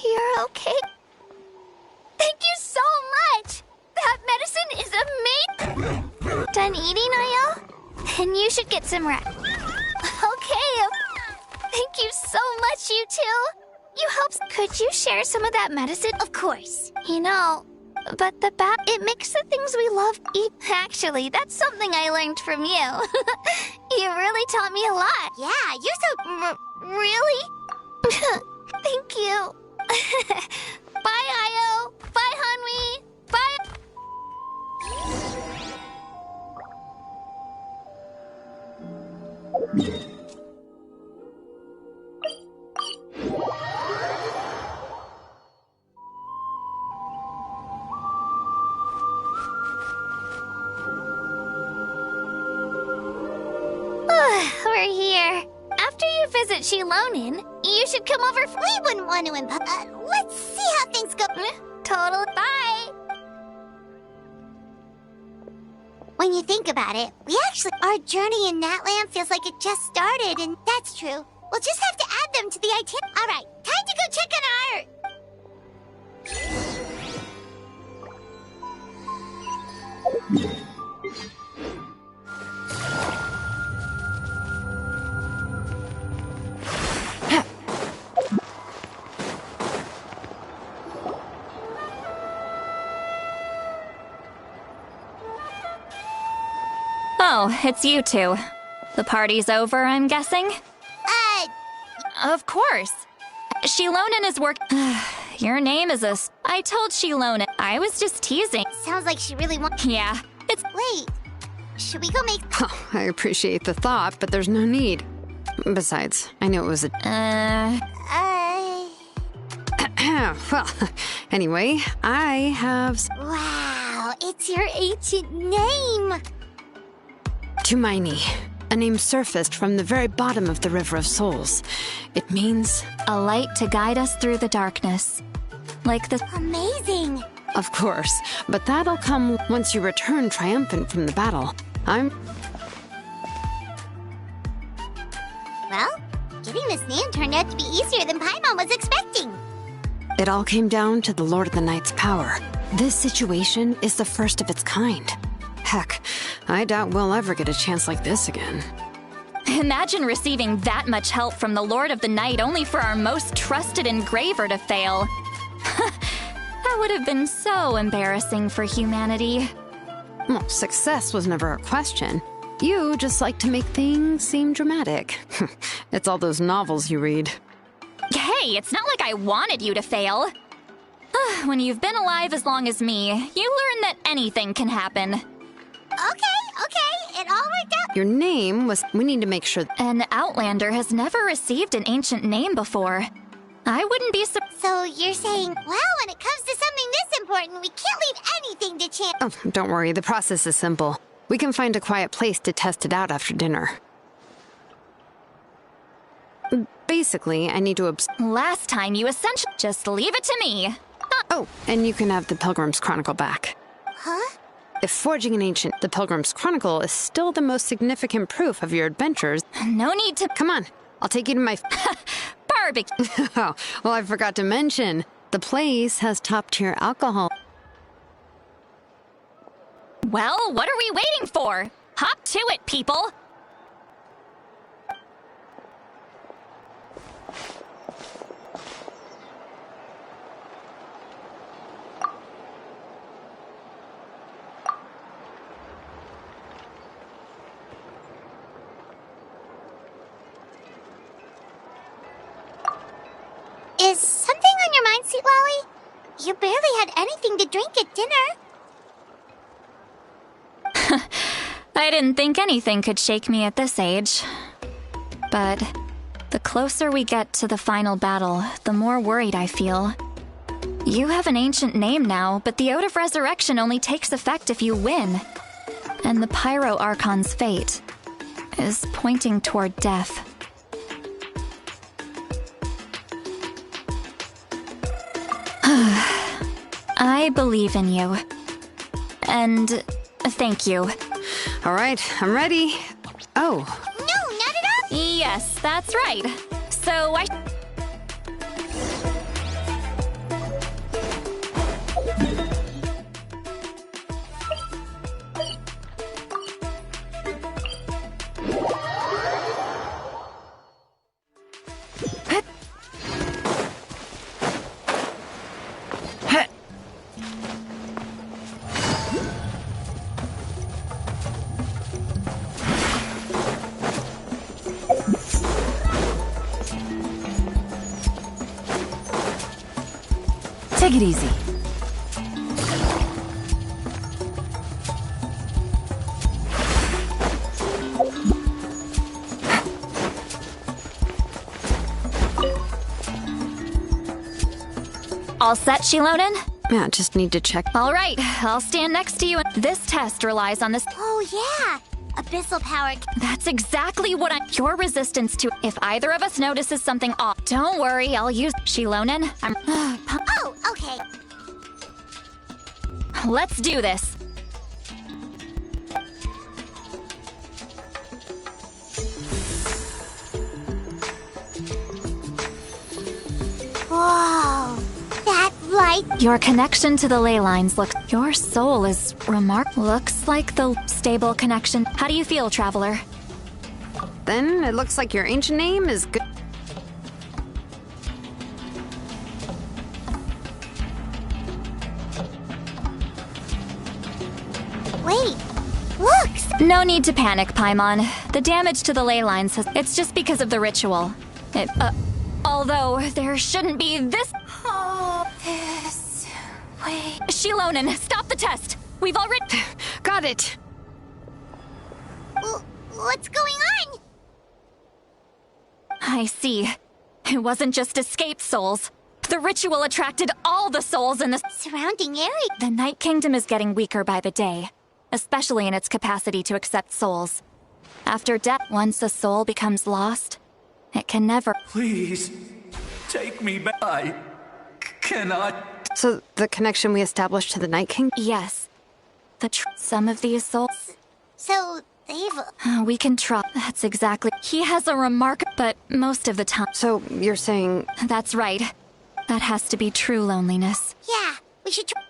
You're okay? Thank you so much! That medicine is amazing! Done eating, Ayo? Then you should get some rest. Okay. Thank you so much, you two. You helped. Could you share some of that medicine? Of course. You know, but it makes the things we love eat. Actually, that's something I learned from you. You really taught me a lot. Yeah, you're so... Really? Thank you. Bye, Ayo. Bye, Hanwi. Bye. We're here. After you visit Xilonen, you should come over. We wouldn't want to let's see how things go. Totally. Bye. When you think about it, our journey in Natlan feels like it just started, and that's true. We'll just have to add them to the itinerary. All right, time to go check on our art. Oh, it's you two. The party's over, I'm guessing? Of course. Xilonen is Your name is I told Xilonen. I was just teasing. Sounds like she really wants... Yeah, it's... Wait. Should we go make... Oh, I appreciate the thought, but there's no need. Besides, I knew it was a... Well, anyway, I have... Wow, it's your ancient name! Tumaini, a name surfaced from the very bottom of the River of Souls. It means... a light to guide us through the darkness. Like the... Amazing! Of course, but that'll come once you return triumphant from the battle. Well, getting this name turned out to be easier than Paimon was expecting. It all came down to the Lord of the Night's power. This situation is the first of its kind. Heck, I doubt we'll ever get a chance like this again. Imagine receiving that much help from the Lord of the Night only for our most trusted engraver to fail. That would have been so embarrassing for humanity. Well, success was never a question. You just like to make things seem dramatic. It's all those novels you read. Hey, it's not like I wanted you to fail. When you've been alive as long as me, you learn that anything can happen. Okay, it all worked out. Your name was... We need to make sure... An Outlander has never received an ancient name before. I wouldn't be So you're saying, well, when it comes to something this important, we can't leave anything to chance. Oh, don't worry, the process is simple. We can find a quiet place to test it out after dinner. Basically, I need to Last time you essentially just leave it to me. Oh, and you can have the Pilgrim's Chronicle back. Huh? If forging an ancient, the Pilgrim's Chronicle is still the most significant proof of your adventures. No need to. Come on, I'll take you to my barbecue. Oh, well, I forgot to mention, the place has top-tier alcohol. Well, what are we waiting for? Hop to it, people. Is something on your mind, Sweet Lolly? You barely had anything to drink at dinner. I didn't think anything could shake me at this age. But the closer we get to the final battle, the more worried I feel. You have an ancient name now, but the Ode of Resurrection only takes effect if you win. And the Pyro Archon's fate is pointing toward death. I believe in you. And thank you. All right, I'm ready. Oh. No, not at all. Yes, that's right. So I... Take it easy. All set, Xilonen? Yeah, just need to check. All right, I'll stand next to you. This test relies on this... Oh, yeah. Abyssal power. That's exactly what your resistance to... If either of us notices something off, don't worry, I'll use... Xilonen, Oh, okay. Let's do this. Whoa. That light. Your connection to the ley lines looks... Your soul is looks like the stable connection. How do you feel, Traveler? Then it looks like your ancient name is good. Wait. Look. No need to panic, Paimon. The damage to the ley lines has... It's just because of the ritual. Although there shouldn't be this... Oh, this way. Xilonen, stop the test! We've already... Got it! What's going on? I see. It wasn't just escaped souls. The ritual attracted all the souls in the surrounding area. The Night Kingdom is getting weaker by the day, especially in its capacity to accept souls. After death, once a soul becomes lost, it can never... Please, take me back. I cannot... So, the connection we established to the Night King? Yes. Some of these souls... So, they've... We can try. That's exactly... He has a remark, but most of the time... So, you're saying... That's right. That has to be true loneliness. Yeah, we should try...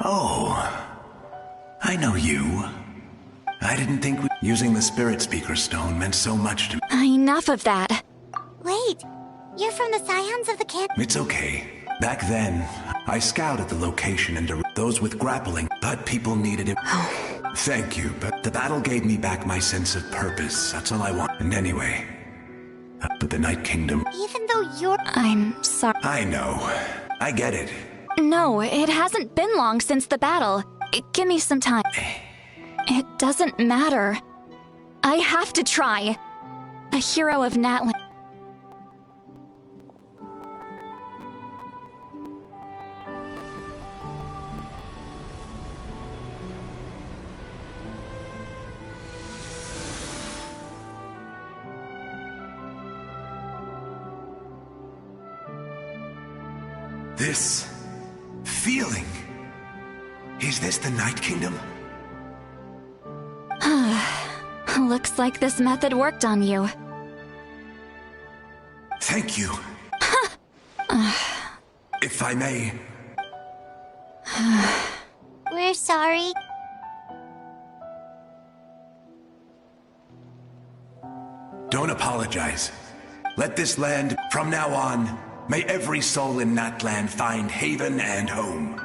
Oh, I know you. I didn't think using the Spirit Speaker Stone meant so much to me. Enough of that. Wait, you're from the Scions of the Camp? It's okay. Back then, I scouted the location and those with grappling, but people needed it. Thank you, but the battle gave me back my sense of purpose. That's all I want. And anyway, but the Night Kingdom... Even though you're... I'm sorry. I know. I get it. No, it hasn't been long since the battle. Give me some time. It doesn't matter. I have to try. A hero of Natlan. This feeling. Is this the Night Kingdom? Looks like this method worked on you. Thank you. If I may. We're sorry. Don't apologize. Let this land, from now on, may every soul in Natlan find haven and home.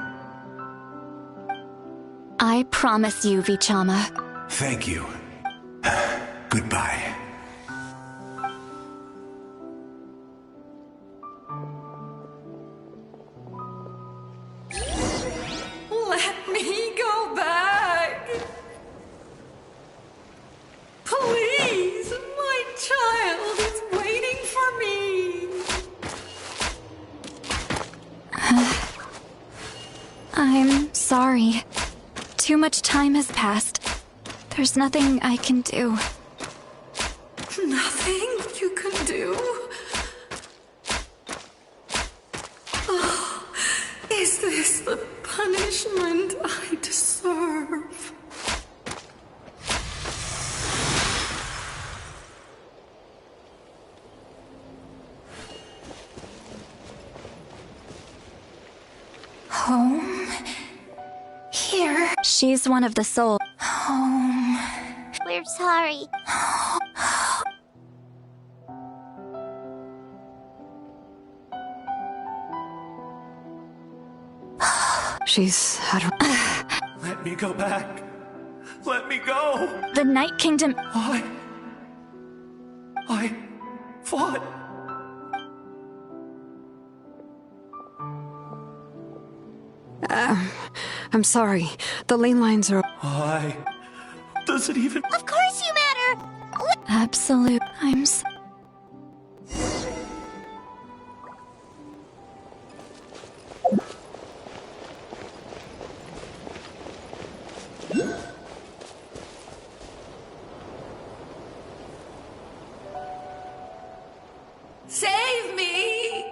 I promise you, Vichama. Thank you. Goodbye. Let me go back. Please, my child is waiting for me. I'm sorry. Too much time has passed. There's nothing I can do. Nothing you can do? Oh, is this the punishment I deserve? Home? Here? She's one of the souls. Home. We're sorry. She's had her... Let me go back. Let me go. The Night Kingdom... I fought. I'm sorry. The lane lines are... Why? Does it even... Of course you matter! Absolute. Save me!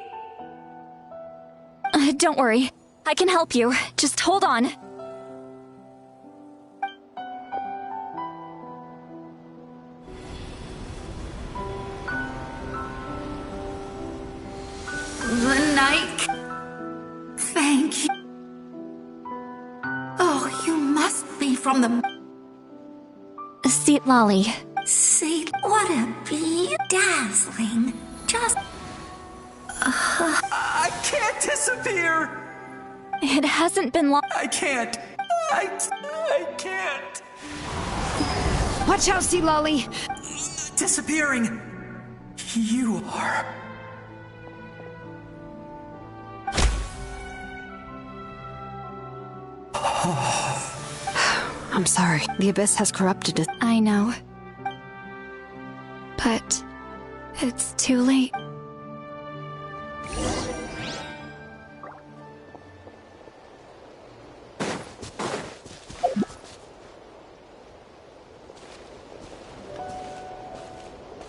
Don't worry. I can help you. Just hold on. The night. Thank you. Oh, you must be from the... Seat Lolly. See, what a dazzling. Just... I can't disappear. It hasn't been long. I can't. I can't. Watch out, Sea Lolly! Disappearing. You are. I'm sorry. The Abyss has corrupted it. I know. But... it's too late.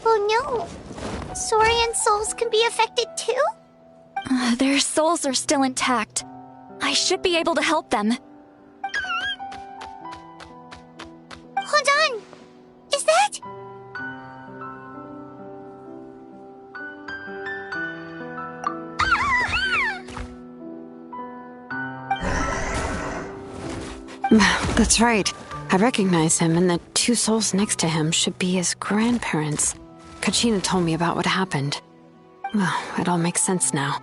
Oh no! Saurian souls can be affected too? Their souls are still intact. I should be able to help them. Hold on! Is that... That's right. I recognize him, and the two souls next to him should be his grandparents. Kachina told me about what happened. Well, it all makes sense now.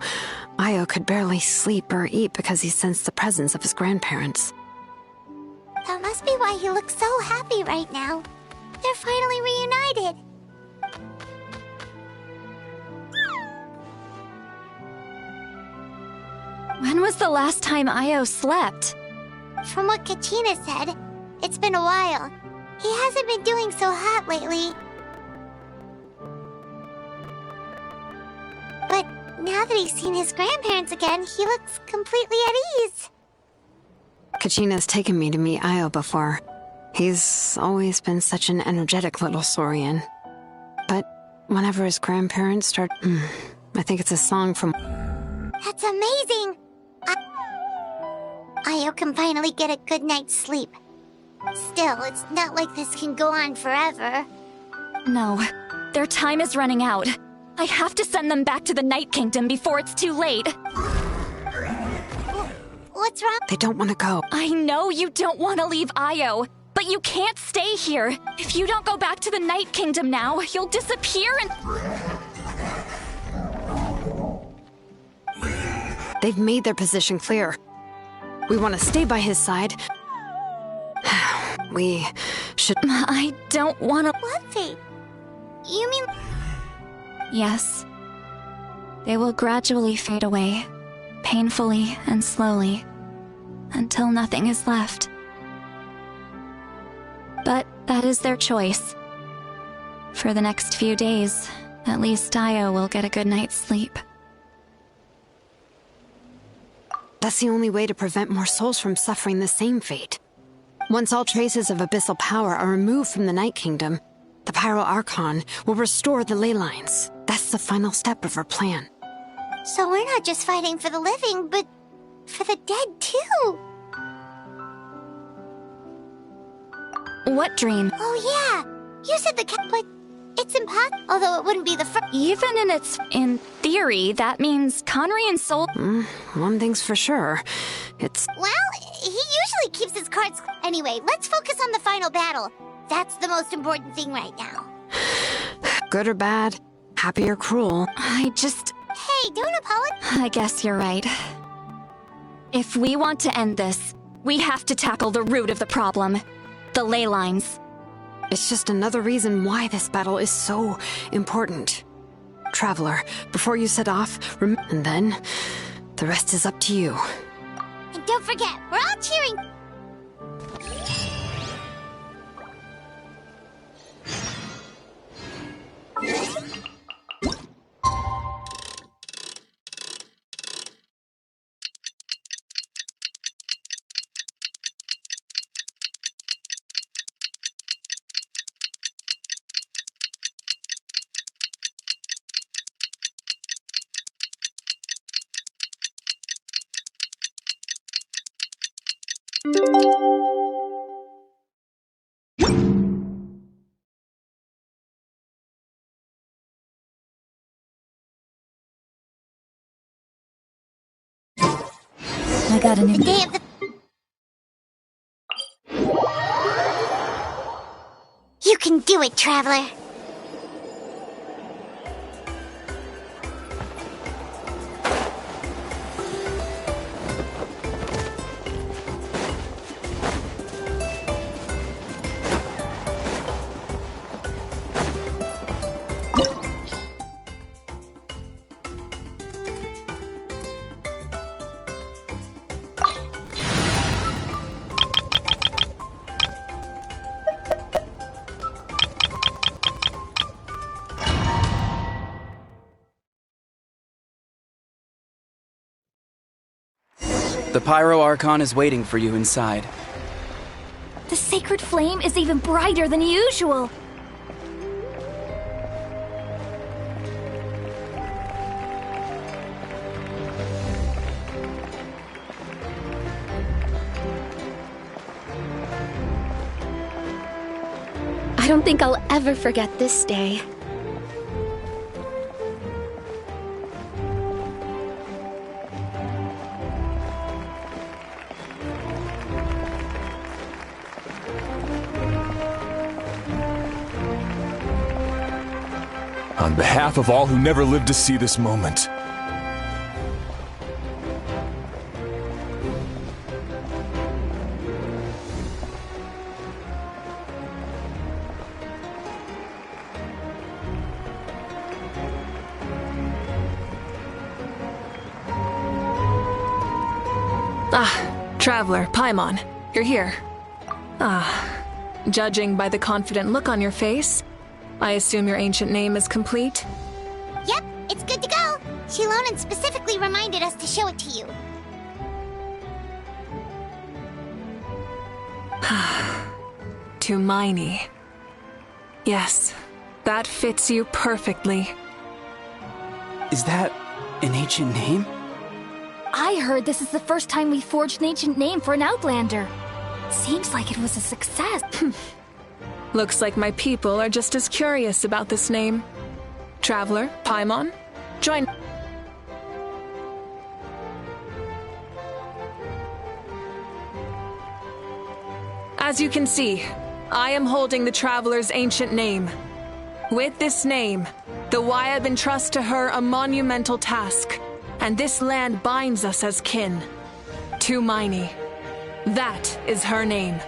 Io could barely sleep or eat because he sensed the presence of his grandparents. That must be why he looks so happy right now. They're finally reunited. When was the last time Io slept? From what Kachina said, it's been a while. He hasn't been doing so hot lately. But now that he's seen his grandparents again, he looks completely at ease. Kachina's taken me to meet Io before. He's always been such an energetic little Saurian. But whenever his grandparents start... I think it's a song from... That's amazing! Io can finally get a good night's sleep. Still, it's not like this can go on forever. No, their time is running out. I have to send them back to the Night Kingdom before it's too late. What's wrong? They don't want to go. I know you don't want to leave Io, but you can't stay here. If you don't go back to the Night Kingdom now, you'll disappear and... They've made their position clear. We want to stay by his side. We should... I don't want to... What fate? You mean... Yes. They will gradually fade away, painfully and slowly, until nothing is left. But that is their choice. For the next few days, at least Io will get a good night's sleep. That's the only way to prevent more souls from suffering the same fate. Once all traces of abyssal power are removed from the Night Kingdom, the Pyro Archon will restore the ley lines. That's the final step of our plan. So we're not just fighting for the living, but for the dead too. What dream? Oh yeah, you said the cat, but it's impossible. Although it wouldn't be the first. Even in theory, that means Conry and Sol... One thing's for sure. It's... Well, he usually keeps his cards... Anyway, let's focus on the final battle. That's the most important thing right now. Good or bad, happy or cruel. I just... Hey, don't apologize. I guess you're right. If we want to end this, we have to tackle the root of the problem. The ley lines. It's just another reason why this battle is so important. Traveler, before you set off, and then the rest is up to you. And don't forget, we're all cheering. I got a new... The day of the... You can do it, Traveler. The Pyro Archon is waiting for you inside. The sacred flame is even brighter than usual. I don't think I'll ever forget this day. On behalf of all who never lived to see this moment. Traveler, Paimon, you're here. Judging by the confident look on your face, I assume your ancient name is complete? Yep, it's good to go. Xilonen specifically reminded us to show it to you. Tumaini. Yes, that fits you perfectly. Is that an ancient name? I heard this is the first time we forged an ancient name for an Outlander. Seems like it was a success. Looks like my people are just as curious about this name. Traveler, Paimon, join. As you can see, I am holding the Traveler's ancient name. With this name, the Wyabb entrusts to her a monumental task, and this land binds us as kin. To Miney. That is her name.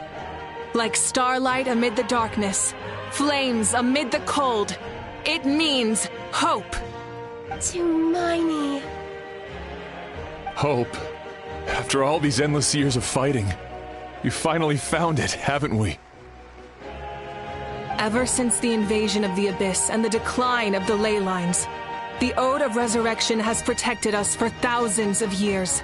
Like starlight amid the darkness, flames amid the cold, it means hope. To Miney. Hope. After all these endless years of fighting, we finally found it, haven't we? Ever since the invasion of the Abyss and the decline of the ley lines, the Ode of Resurrection has protected us for thousands of years.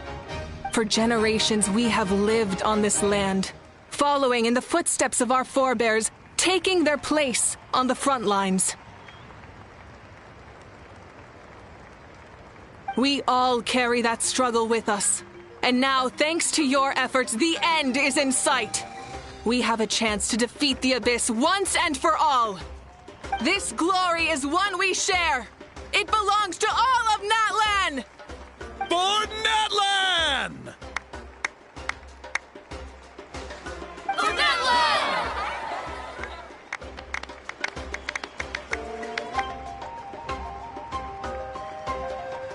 For generations we have lived on this land, following in the footsteps of our forebears, taking their place on the front lines. We all carry that struggle with us. And now, thanks to your efforts, the end is in sight. We have a chance to defeat the Abyss once and for all. This glory is one we share. It belongs to all of Natlan! For Natlan! For Natlan!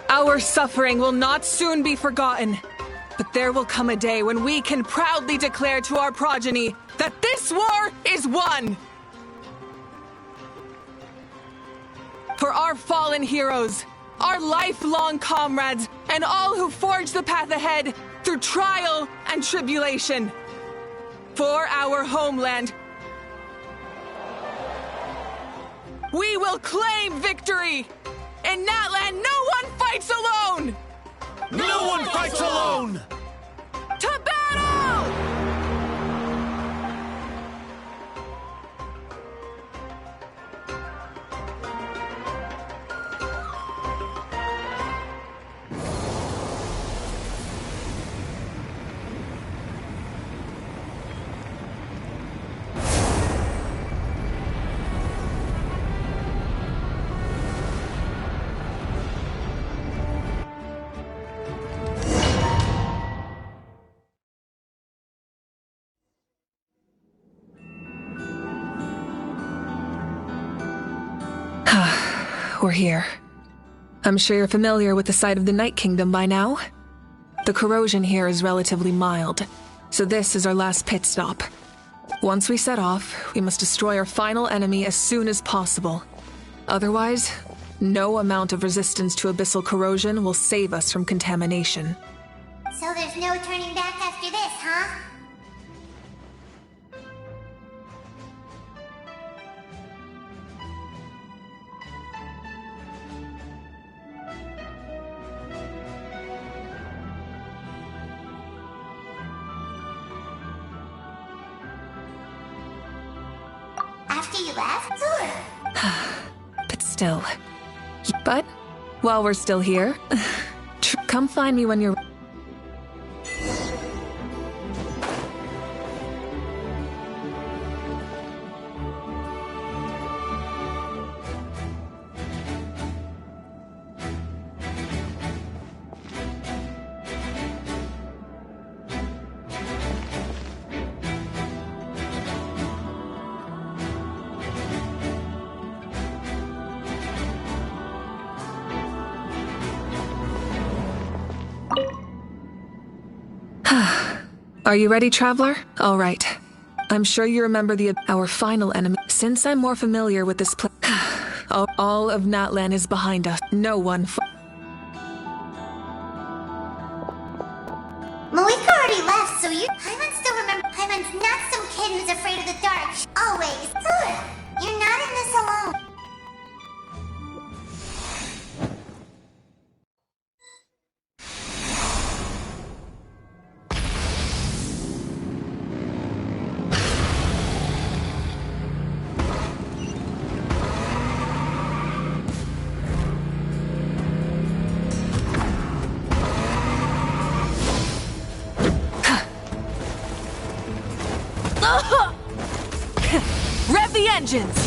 Our suffering will not soon be forgotten. But there will come a day when we can proudly declare to our progeny that this war is won! For our fallen heroes, our lifelong comrades, and all who forge the path ahead through trial and tribulation. For our homeland, we will claim victory! In Natlan, no one fights alone! No one fights alone! To battle! We're here. I'm sure you're familiar with the site of the Night Kingdom by now. The corrosion here is relatively mild, so this is our last pit stop. Once we set off, we must destroy our final enemy as soon as possible. Otherwise, no amount of resistance to abyssal corrosion will save us from contamination. So there's no turning back after this, huh? After you left? But still. But, while we're still here, come find me when you're... Are you ready, Traveler? All right. I'm sure you remember our final enemy. Since I'm more familiar with this place, all of Natlan is behind us. No one. Mavuika already left, so you... Paimon still remember... Paimon's not some kid who's afraid of the dark. Always. You're not in this alone. vengeance!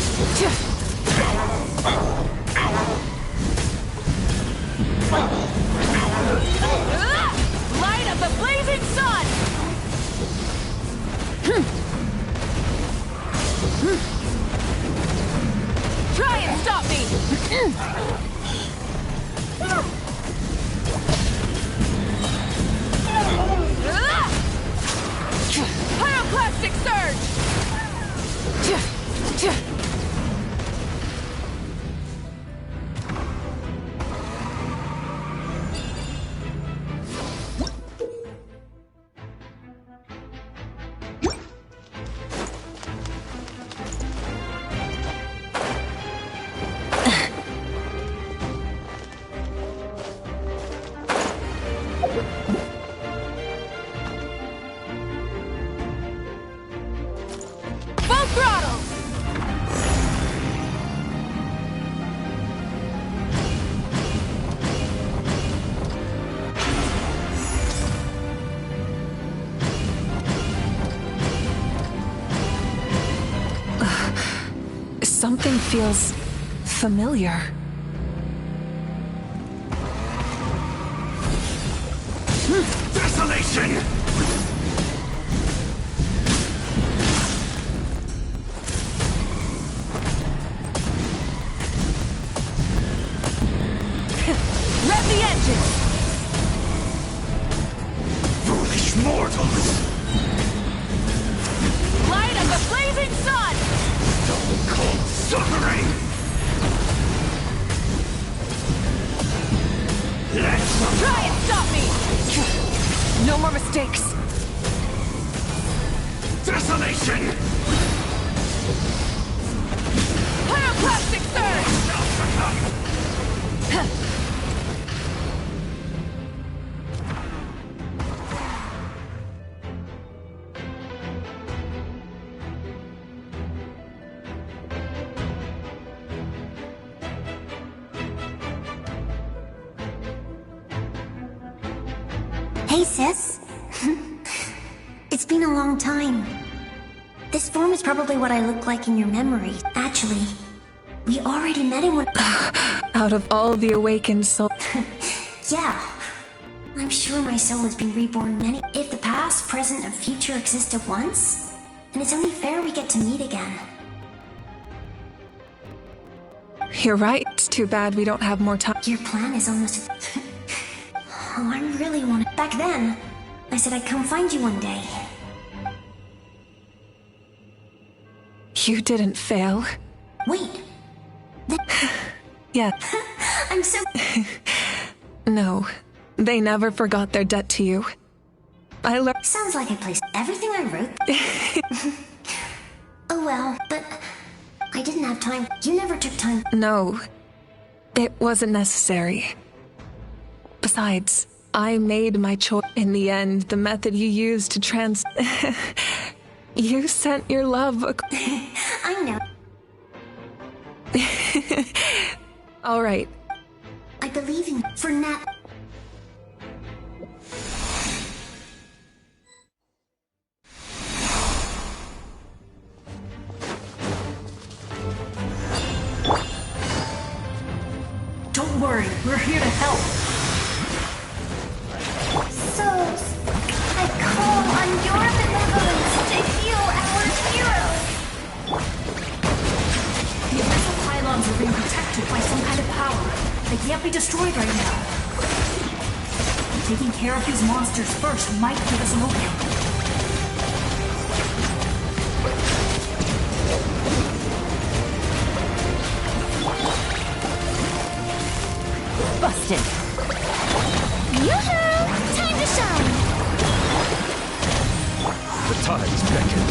Light of the blazing sun! Try and stop me! Pyroclastic surge! Full throttle! Something feels familiar. Desolation! Rev the engine! Foolish mortals! Light of the blazing sun! Cold suffering! Let's Try and stop me! No more mistakes! Desolation! Pyroclastic surge! Hey, sis. It's been a long time. This form is probably what I look like in your memory. Actually, we already met in one. Out of all the awakened souls. Yeah. I'm sure my soul has been reborn many. If the past, present, and future exist at once, then it's only fair we get to meet again. You're right. It's too bad we don't have more time. Your plan is almost. Oh, I really want it. Back then, I said I'd come find you one day. You didn't fail. Wait. Yeah. I'm so. No. They never forgot their debt to you. I learned. Sounds like I placed everything I wrote. Oh well, but I didn't have time. You never took time. No. It wasn't necessary. Besides, I made my choice. In the end, the method you used to You sent your love. I know. All right. I believe in you. For Nat. Don't worry, we're here to help. So, I call on your benevolence to heal our hero. The abyssal pylons are being protected by some kind of power. They can't be destroyed right now. Taking care of these monsters first might give us an opening. Busted. Yoo-hoo! Time to shine! The tides beckon.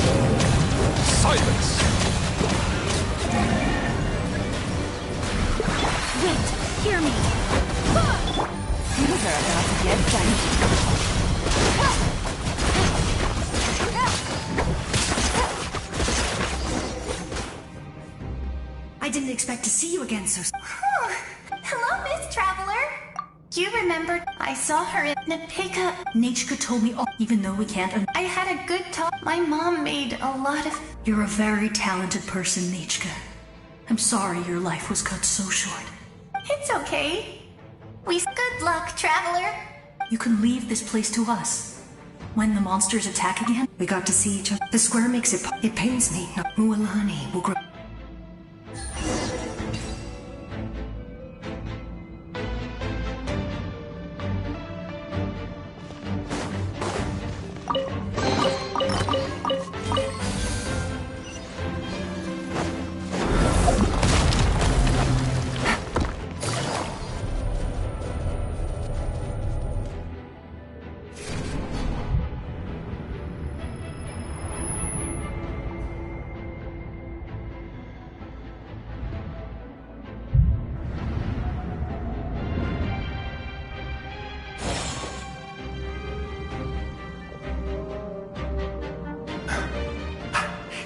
Silence! Wait, hear me. Things are about to get dicey. I didn't expect to see you again so soon. Hello, Miss Traveler. Do you remember? I saw her in Napika. Nichka told me, even though we can't. I had a good talk. My mom made a lot of. You're a very talented person, Nichka. I'm sorry your life was cut so short. It's okay. Good luck, traveler. You can leave this place to us. When the monsters attack again, we got to see each other. The square makes it. It pains me. Mualani will grow.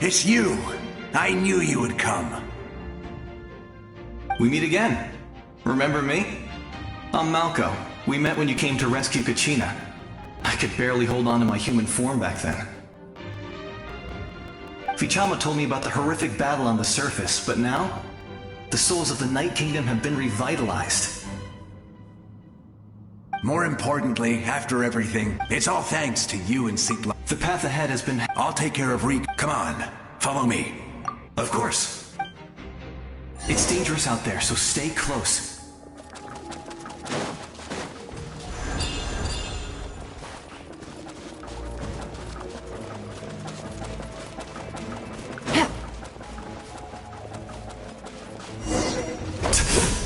It's you! I knew you would come. We meet again. Remember me? I'm Malco. We met when you came to rescue Kachina. I could barely hold on to my human form back then. Fichama told me about the horrific battle on the surface, but now, the souls of the Night Kingdom have been revitalized. More importantly, after everything, it's all thanks to you and Sitla. The path ahead has been... I'll take care of Reek. Come on, follow me. Of course. It's dangerous out there, so stay close.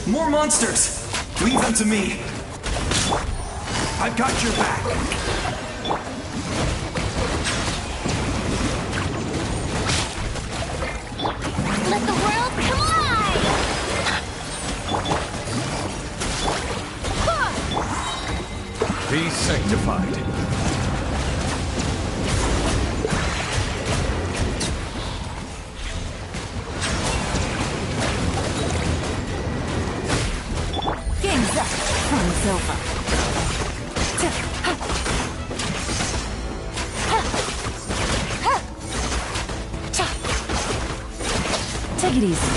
More monsters! Leave them to me! I've got your back! Let the world come alive! Be sanctified. Game's up. Fun's over. Take it easy.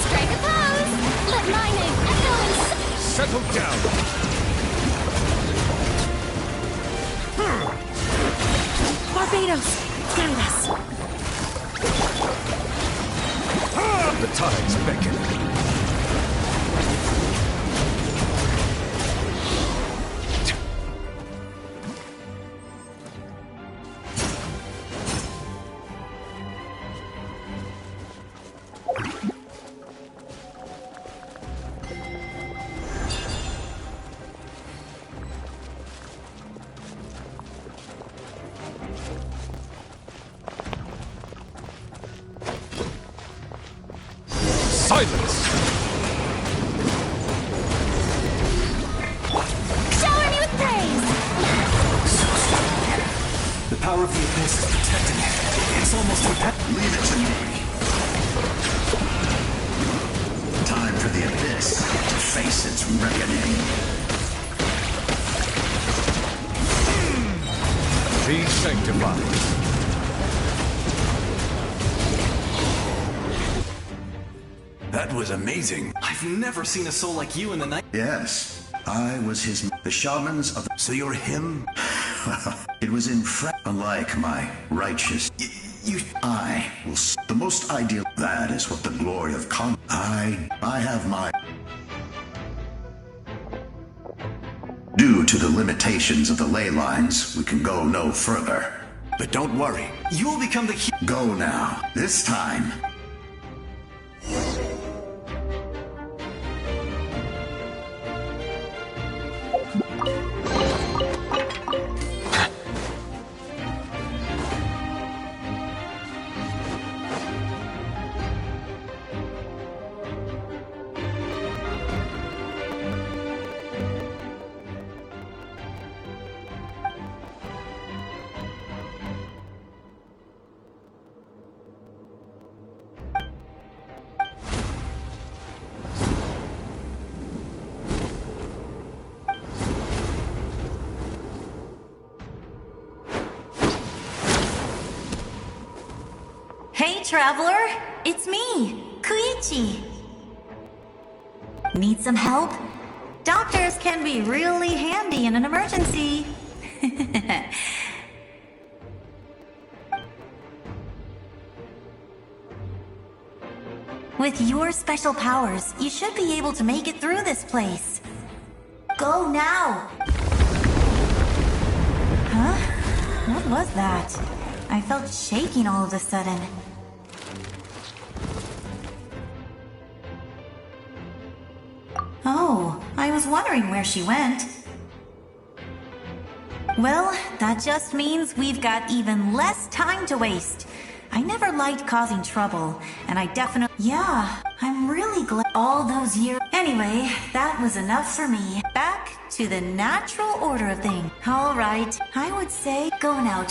Strike a pose! Let my name echo and... Settle down! Barbados! Guide us! The tides beckon. Silence! Shower me with praise! The power of the abyss is protecting it. It's almost impenetrable. Leave it to me. Time for the abyss to face its reckoning. Be sanctified. That was amazing. I've never seen a soul like you in the night. Yes, I was his... The shamans of... So you're him? It was in unlike my righteous... I will... The most ideal... That is what the glory of I have my... Due to the limitations of the ley lines, we can go no further. But don't worry. You will become the... Go now. This time... traveler! It's me, Koichi. Need some help? Doctors can be really handy in an emergency. With your special powers, you should be able to make it through this place. Go now! Huh? What was that? I felt shaking all of a sudden. Oh, I was wondering where she went. Well, that just means we've got even less time to waste. I never liked causing trouble, and I definitely... Yeah, I'm really glad all those years... Anyway, that was enough for me. Back to the natural order of things. Alright, I would say go now,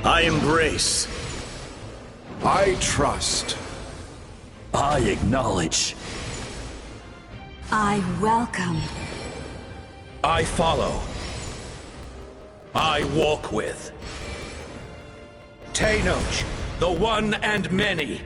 I embrace. I trust. I acknowledge. I welcome. I follow. I walk with. Tenoch, the one and many.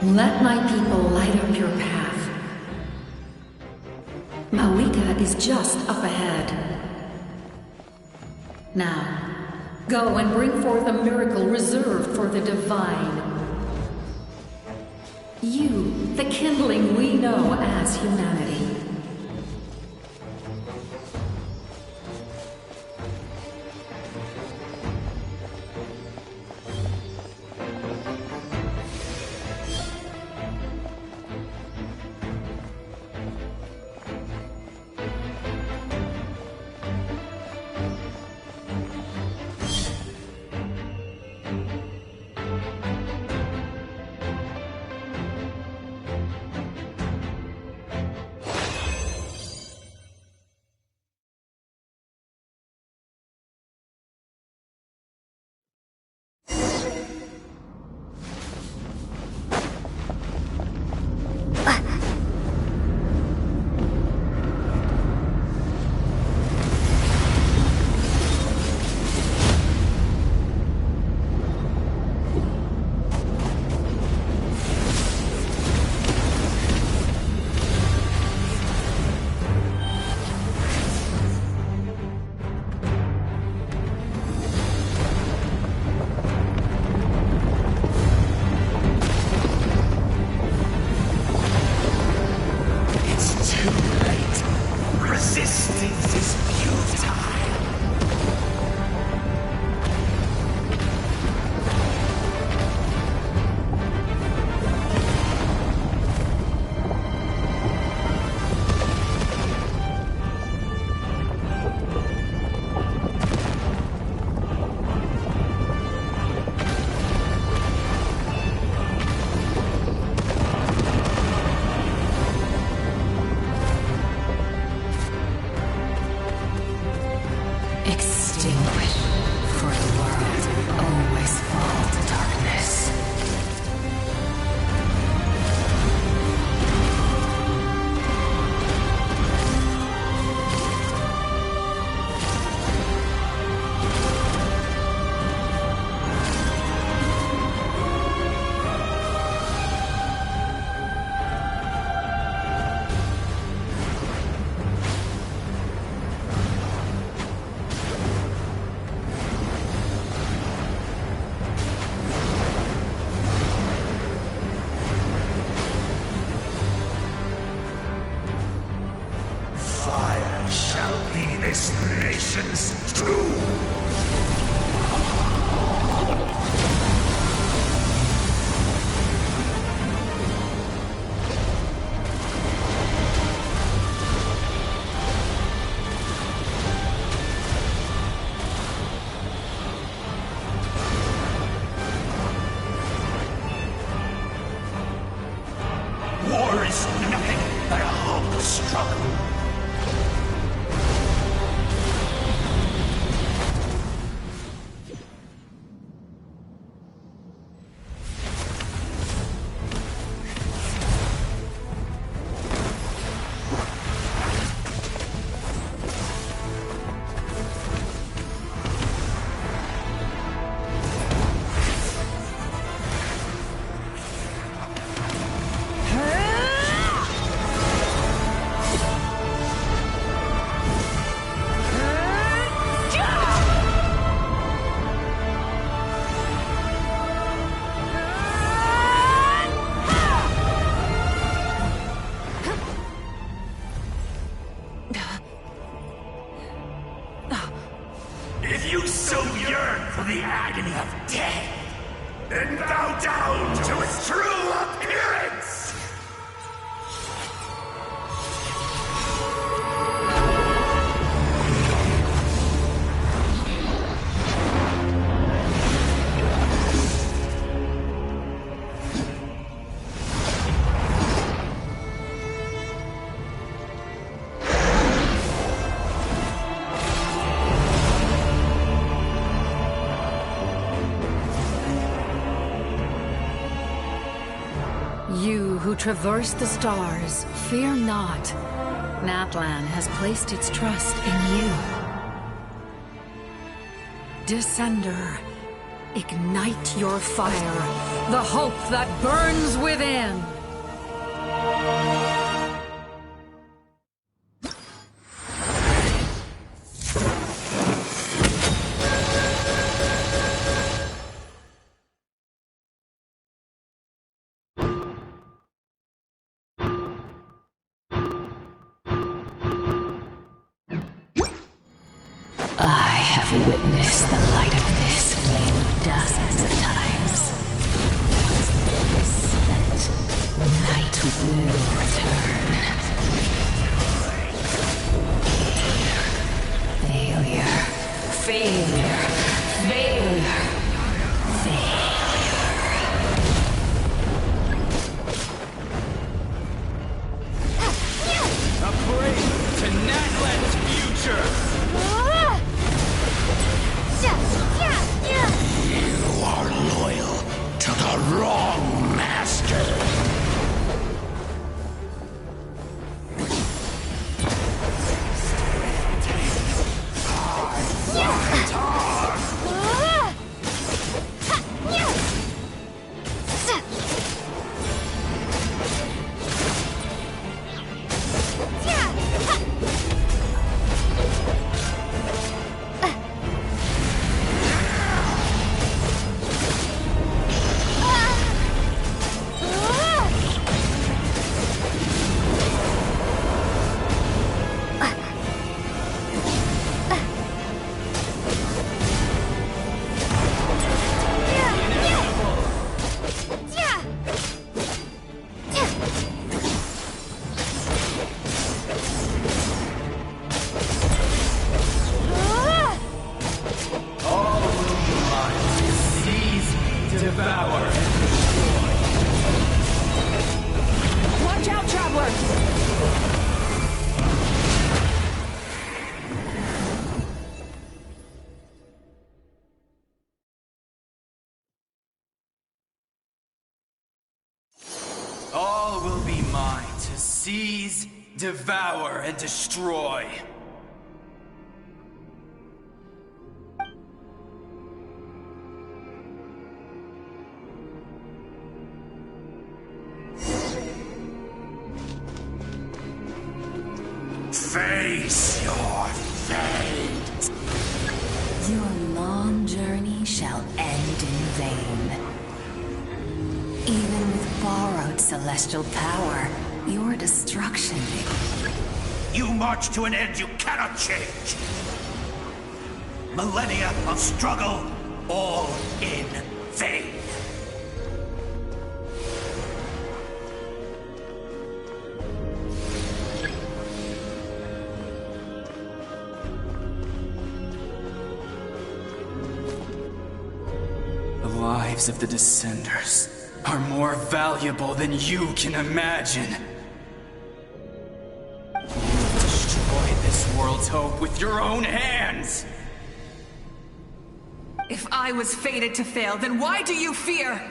Let my people light up your path. Mavuika is just up ahead. Now, go and bring forth a miracle reserved for the divine. You, the kindling we know as humanity. Extinguish, for the world always fall to darkness. War is nothing but a hopeless struggle. If you so yearn for the agony of death, then bow down to its true appearance! You who traverse the stars, fear not. Natlan has placed its trust in you. Descender, ignite your fire, the hope that burns within! I have witnessed the light of this flame dozens of times. Once lit, night will return. Failure. Failure. Failure. A parade to Natlan's future! You are loyal to the wrong master. Seize, devour, and destroy. Face your fate. Your long journey shall end in vain. Even with borrowed celestial power, your destruction... You march to an end you cannot change. Millennia of struggle, all in vain. The lives of the Descenders are more valuable than you can imagine. You destroyed this world's hope with your own hands! If I was fated to fail, then why do you fear?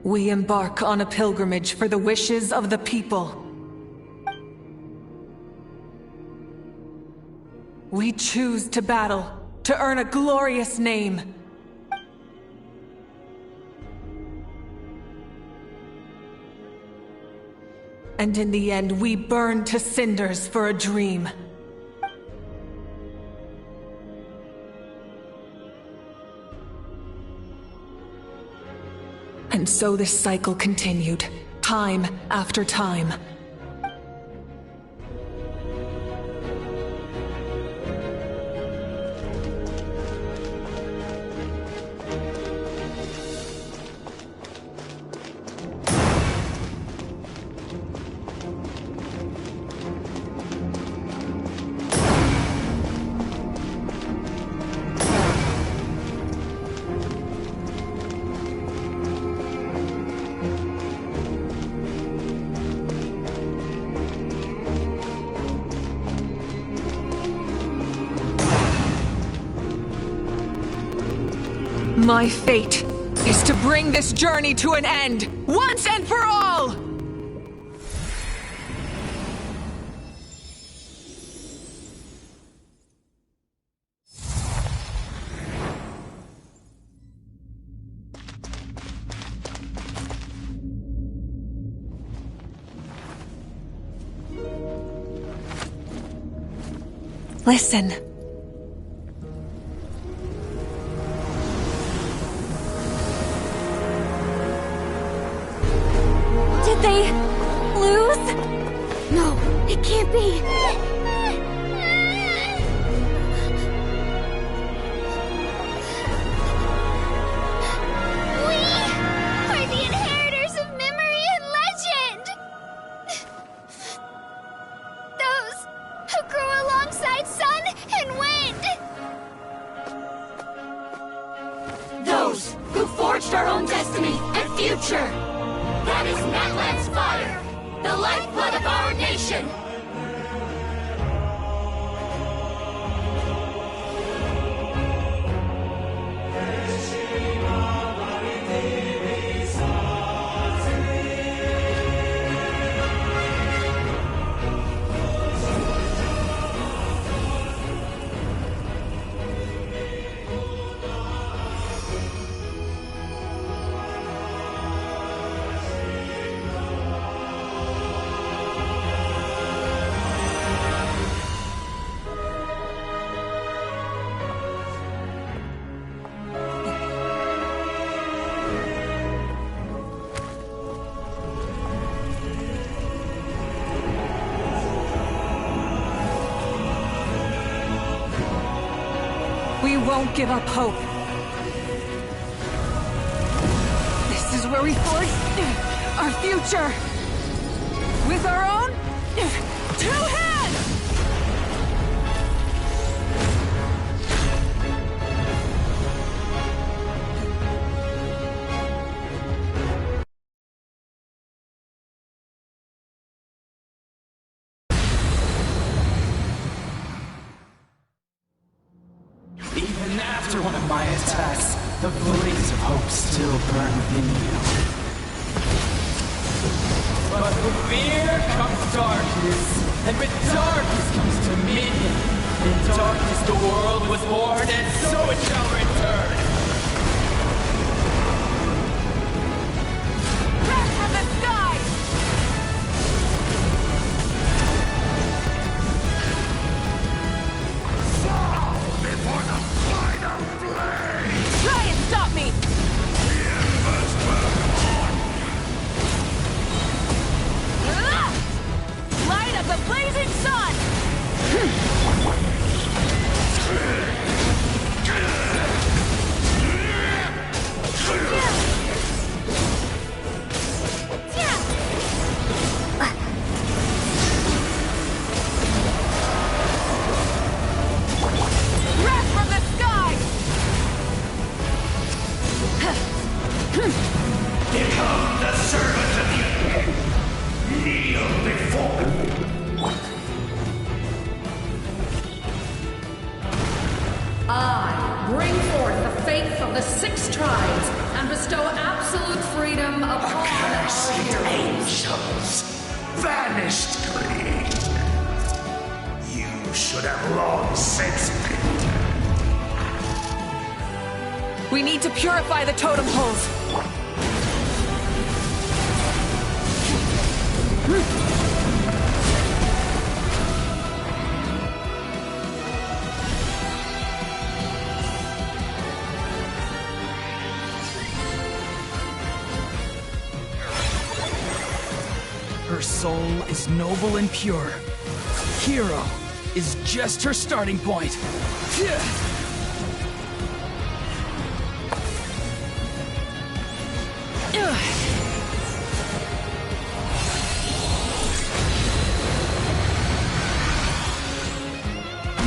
We embark on a pilgrimage for the wishes of the people. We choose to battle, to earn a glorious name. And in the end, we burn to cinders for a dream. And so this cycle continued, time after time. My fate is to bring this journey to an end, once and for all! Listen. Did they lose? No, it can't be. We are the inheritors of memory and legend. Those who grew alongside sun and wind. Those who forged our own destiny and future. That is Natlan's fire, the lifeblood of our nation! We won't give up hope. This is where we forge our future. With our own 2 hands! After one of my attacks, the blaze of hope still burned within you. But with fear comes darkness, and with darkness comes dominion. In darkness the world was born, and so it shall return. Crash from the sky! Fall before the final flame! Try and stop me! The embers burn on! Light of the blazing sun! Wrath from the sky! Become the servant of you! Kneel before I bring forth the faith of the 6 tribes and bestow absolute freedom upon our Accursed heroes. angels! Vanished clean! You should have long since been dead. We need to purify the totem poles. Her soul is noble and pure. Hero is just her starting point.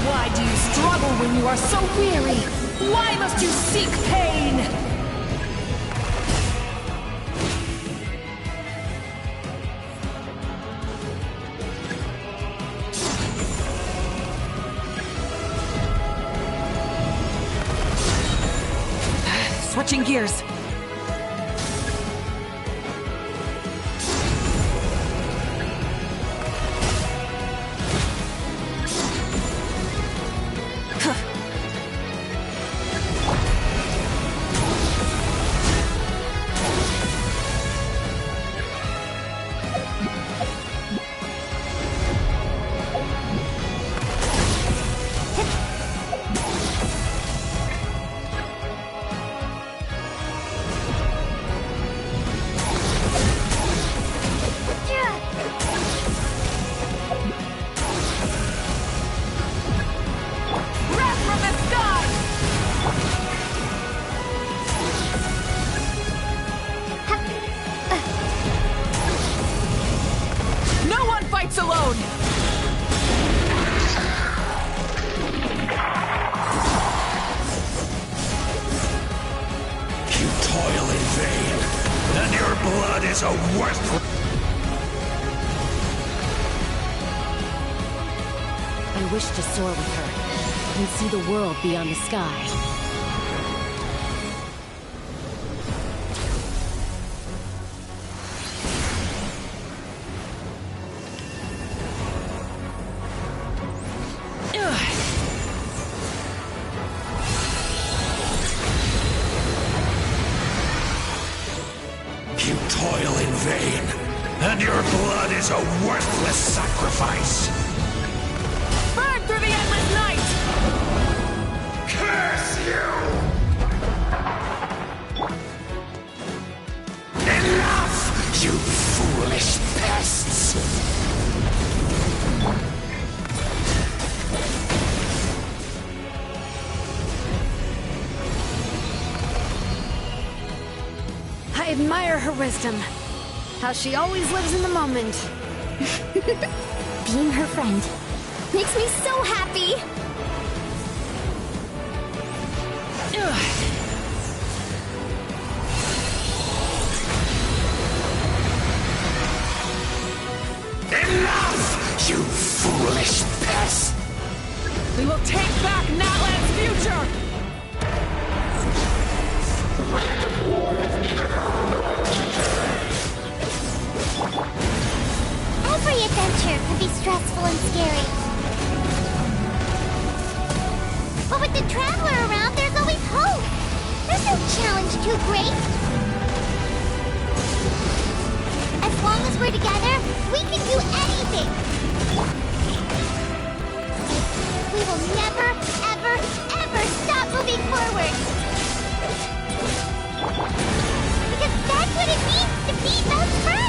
Why do you struggle when you are so weary? Why must you seek pain? Switching gears. Alone! You toil in vain, and your blood is a worthless... I wish to soar with her and see the world beyond the sky. You toil in vain, and your blood is a worthless sacrifice. Burn through the endless night! Curse you! Enough, you foolish pests! I admire her wisdom. How she always lives in the moment. Being her friend makes me so happy! Enough, you foolish pest! We will take back Natlan's future! stressful and scary. But with the Traveler around, there's always hope. There's no challenge too great. As long as we're together, we can do anything. We will never, ever, ever stop moving forward. Because that's what it means to be best friends.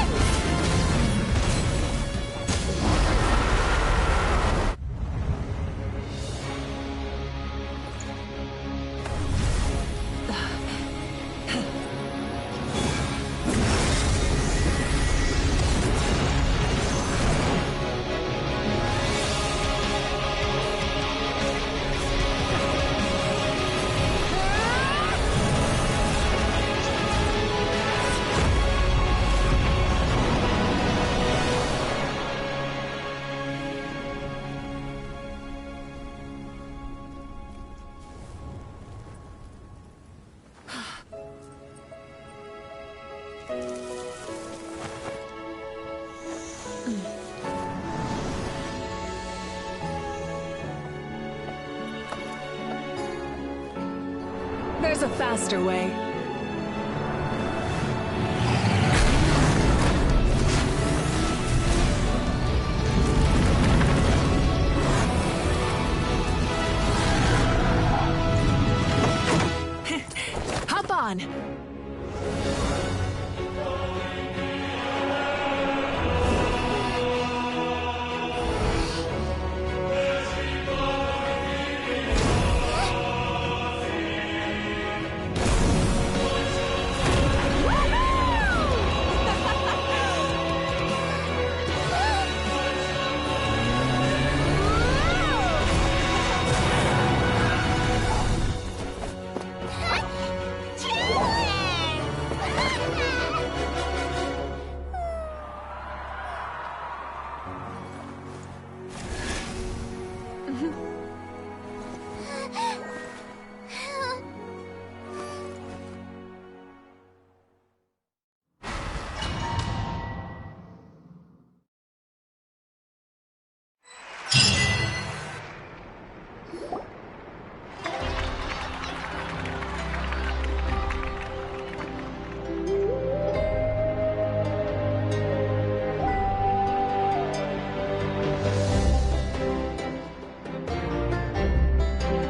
There's a faster way. Hop on!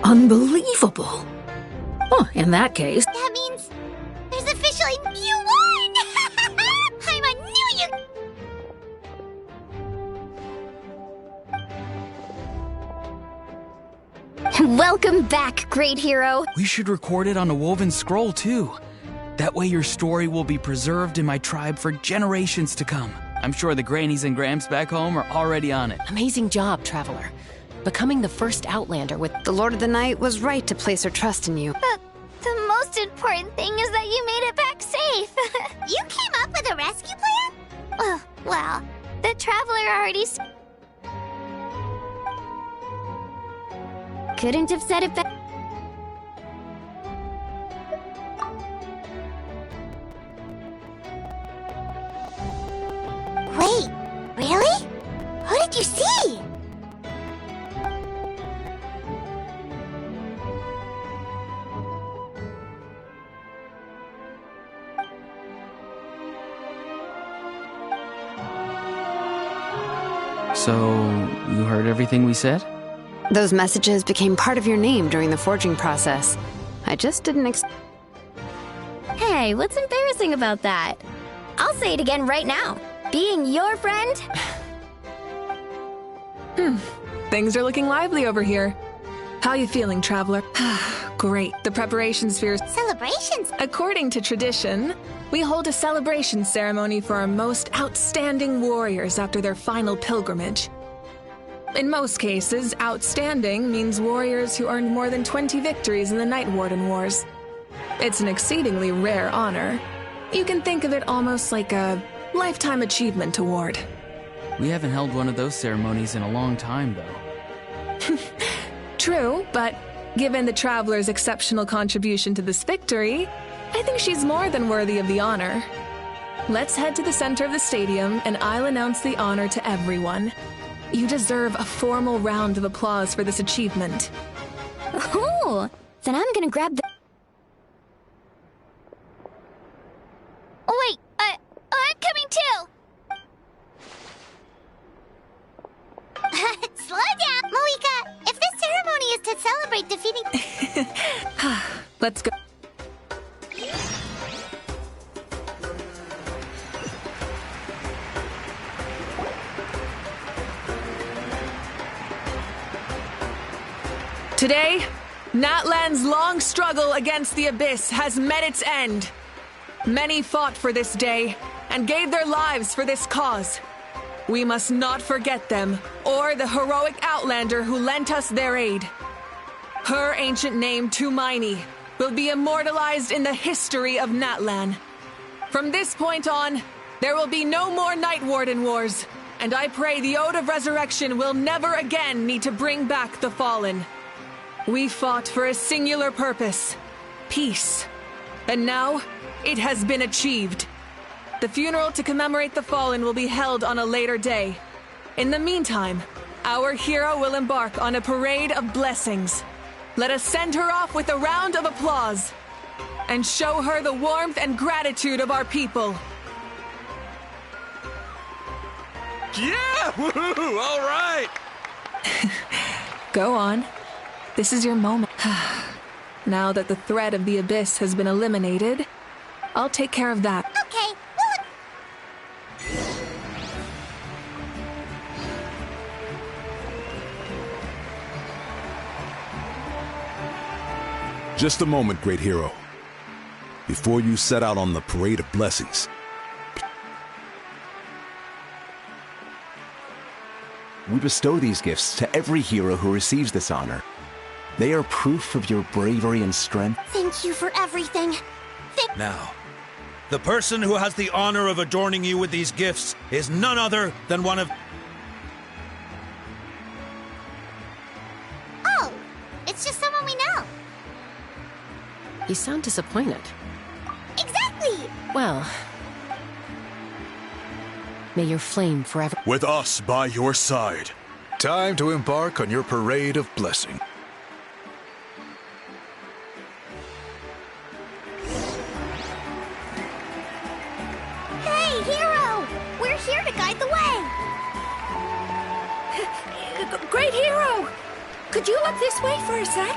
Unbelievable! Oh, in that case... That means there's officially you won! Paimon knew you... Welcome back, great hero! We should record it on a woven scroll, too. That way your story will be preserved in my tribe for generations to come. I'm sure the grannies and grams back home are already on it. Amazing job, Traveler. Becoming the first Outlander with... The Lord of the Night was right to place her trust in you. But the most important thing is that you made it back safe. You came up with a rescue plan? Well, the Traveler already... Couldn't have said it better. Wait, really? Who did you see? So, you heard everything we said? Those messages became part of your name during the forging process. I just didn't Hey, what's embarrassing about that? I'll say it again right now. Being your friend... Things are looking lively over here. How you feeling, Traveler? Great. The preparation spheres... Celebrations? According to tradition, we hold a celebration ceremony for our most outstanding warriors after their final pilgrimage. In most cases, outstanding means warriors who earned more than 20 victories in the Night Warden Wars. It's an exceedingly rare honor. You can think of it almost like a lifetime achievement award. We haven't held one of those ceremonies in a long time, though. True, but given the Traveler's exceptional contribution to this victory, I think she's more than worthy of the honor. Let's head to the center of the stadium and I'll announce the honor to everyone. You deserve a formal round of applause for this achievement. Oh, then I'm gonna grab the... Oh, wait, I'm coming too! Slow down, Mavuika! If this ceremony is to celebrate defeating... Let's go. Today, Natlan's long struggle against the Abyss has met its end. Many fought for this day and gave their lives for this cause. We must not forget them or the heroic Outlander who lent us their aid. Her ancient name, Tumaini, will be immortalized in the history of Natlan. From this point on, there will be no more Night Warden wars, and I pray the Ode of Resurrection will never again need to bring back the fallen. We fought for a singular purpose, peace. And now, it has been achieved. The funeral to commemorate the fallen will be held on a later day. In the meantime, our hero will embark on a parade of blessings. Let us send her off with a round of applause and show her the warmth and gratitude of our people. Yeah! Woohoo! All right! Go on. This is your moment. Now that the threat of the Abyss has been eliminated, I'll take care of that. Okay, Just a moment, great hero. Before you set out on the parade of blessings, we bestow these gifts to every hero who receives this honor. They are proof of your bravery and strength. Thank you for everything. Now, the person who has the honor of adorning you with these gifts is none other than one of... Oh, it's just someone we know. You sound disappointed. Exactly! Well, may your flame forever... With us by your side, time to embark on your parade of blessing. Hey, hero! We're here to guide the way! Great hero! Could you look this way for a sec?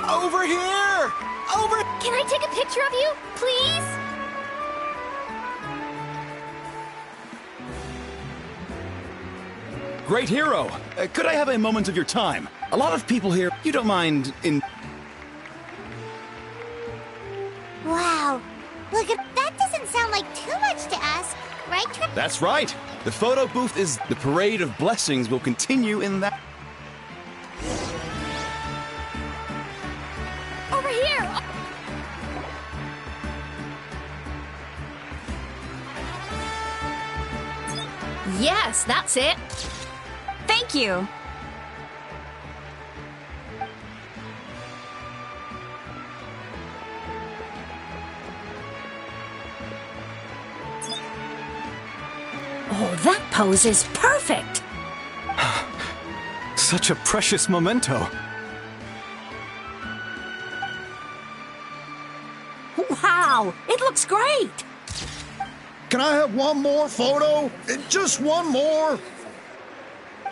Over here! Over... Can I take a picture of you, please? Great hero! Could I have a moment of your time? A lot of people here, you don't mind in... Wow. Look at that. Doesn't sound like too much to ask, right, Trip? That's right! The photo booth is... The parade of blessings will continue in that... Over here! Yes, that's it. Thank you. Oh, that pose is perfect. Such a precious memento. Wow, it looks great. Can I have one more photo? Just one more.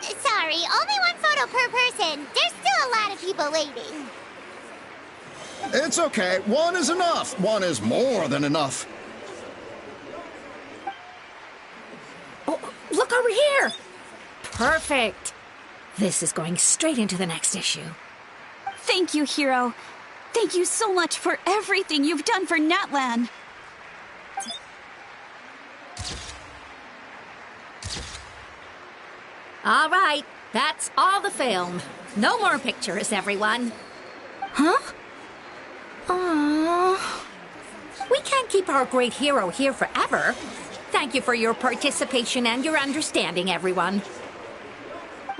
Sorry, only one photo per person. There's still a lot of people waiting. It's okay. One is enough. One is more than enough. Oh, look over here. Perfect. This is going straight into the next issue. Thank you, hero. Thank you so much for everything you've done for Natlan. All right, that's all the film. No more pictures, everyone. Huh? Aww. We can't keep our great hero here forever. Thank you for your participation and your understanding, everyone.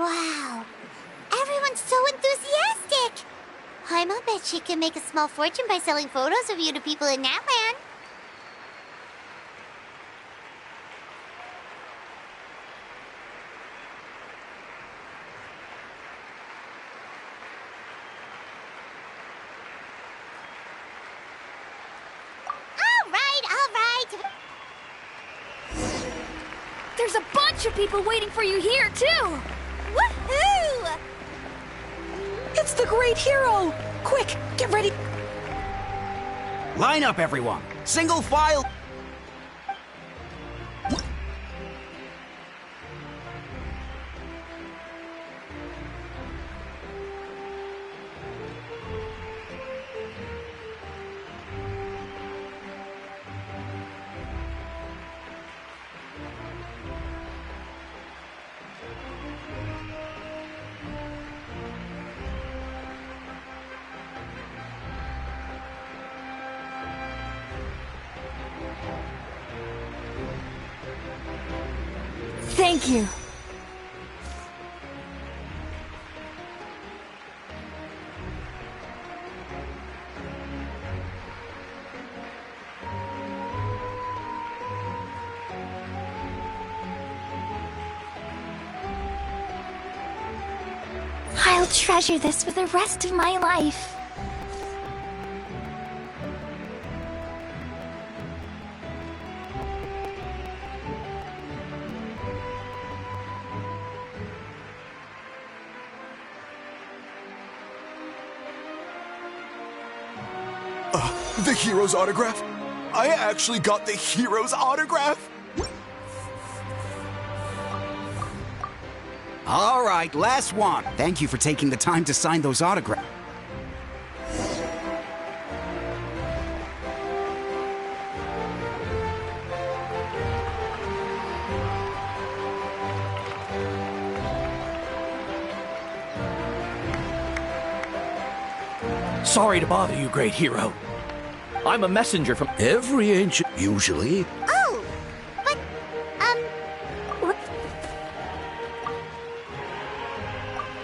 Wow. Everyone's so enthusiastic. Paimon bet she can make a small fortune by selling photos of you to people in Natlan. There's a bunch of people waiting for you here, too! Woohoo! It's the great hero! Quick, get ready! Line up, everyone! Single file! Thank you. I'll treasure this for the rest of my life. The hero's autograph? I actually got the hero's autograph? All right, last one. Thank you for taking the time to sign those autographs. Sorry to bother you, great hero. I'm a messenger from every ancient... Usually. Oh, but, what?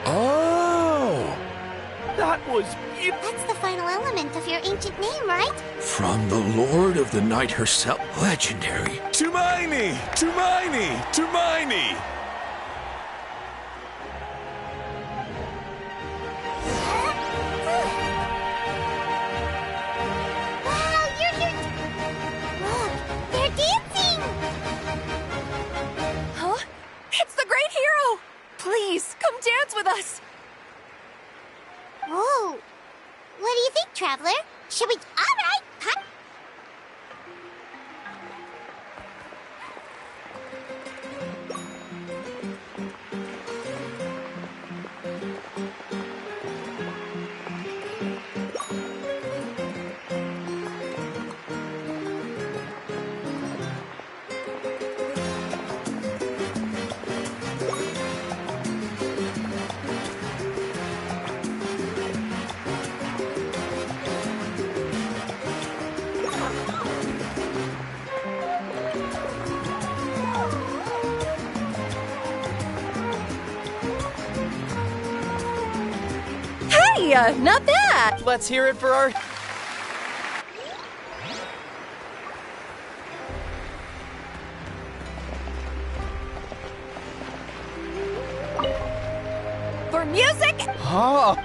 Oh! That was... That's the final element of your ancient name, right? From the Lord of the Night herself. Legendary. Tumaini! Tumaini! Tumaini! Please, come dance with us! Whoa! What do you think, Traveler? Should we... Alright! Huh? Not bad! Let's hear it for our... For music! Oh.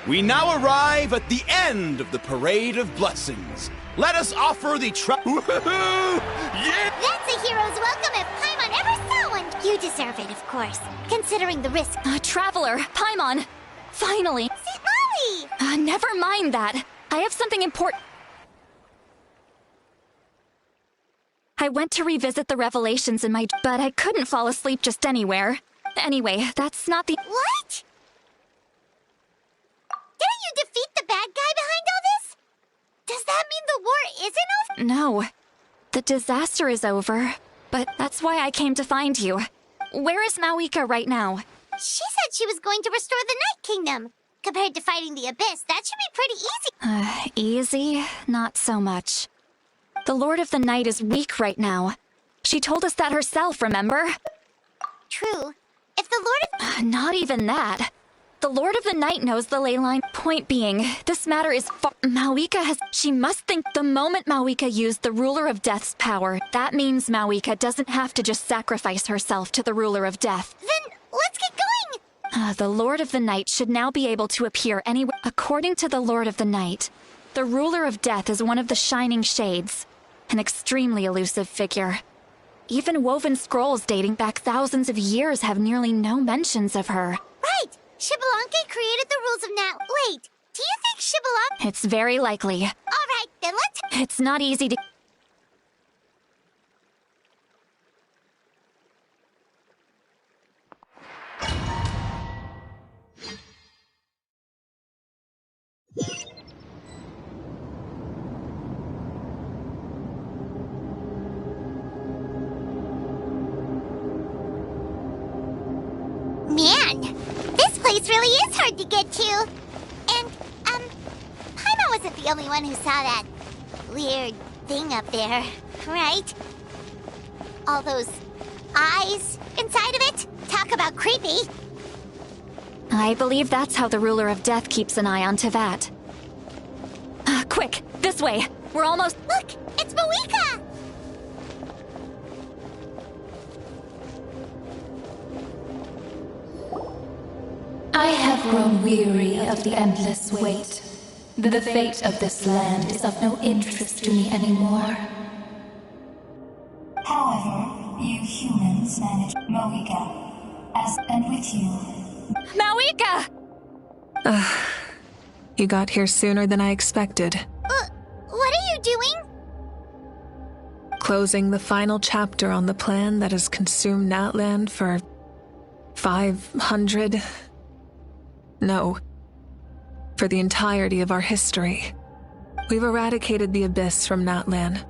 We now arrive at the end of the Parade of Blessings. Let us offer the Woohoo! Yeah! That's a hero's welcome if Paimon ever saw one! You deserve it, of course, considering the risk. Traveler, Paimon! Finally! Molly! Never mind that. I have something important. I went to revisit the revelations in my... but I couldn't fall asleep just anywhere. Anyway, that's not the... What? Didn't you defeat the bad guy behind all this? Does that mean the war isn't over? No. The disaster is over, but that's why I came to find you. Where is Mavuika right now? She said she was going to restore the Night Kingdom. Compared to fighting the Abyss, that should be pretty easy. Easy? Not so much. The Lord of the Night is weak right now. She told us that herself, remember? True. If the Lord of... Not even that. The Lord of the Night knows the ley line. Point being, this matter is Mavuika has... She must think the moment Mavuika used the Ruler of Death's power, that means Mavuika doesn't have to just sacrifice herself to the Ruler of Death. Then let's get going! The Lord of the Night should now be able to appear anywhere. According to the Lord of the Night, The ruler of death is one of the Shining Shades, an extremely elusive figure. Even woven scrolls dating back thousands of years have nearly no mentions of her. Right! Xbalanque created the rules of Nat. Wait, do you think Xbalanque... It's very likely. Alright, then let's... It's not easy to... Man, this place really is hard to get to. And, Paimon wasn't the only one who saw that weird thing up there, right? All those eyes inside of it? Talk about creepy. I believe that's how the ruler of death keeps an eye on Teyvat. Quick, this way. We're almost... Look, it's Mavuika! I have grown weary of the endless wait. The fate of this land is of no interest to me anymore. However, you humans manage Mavuika, and with you. Mavuika! You got here sooner than I expected. What are you doing? Closing the final chapter on the plan that has consumed Natlan for 500... No. For the entirety of our history. We've eradicated the Abyss from Natlan.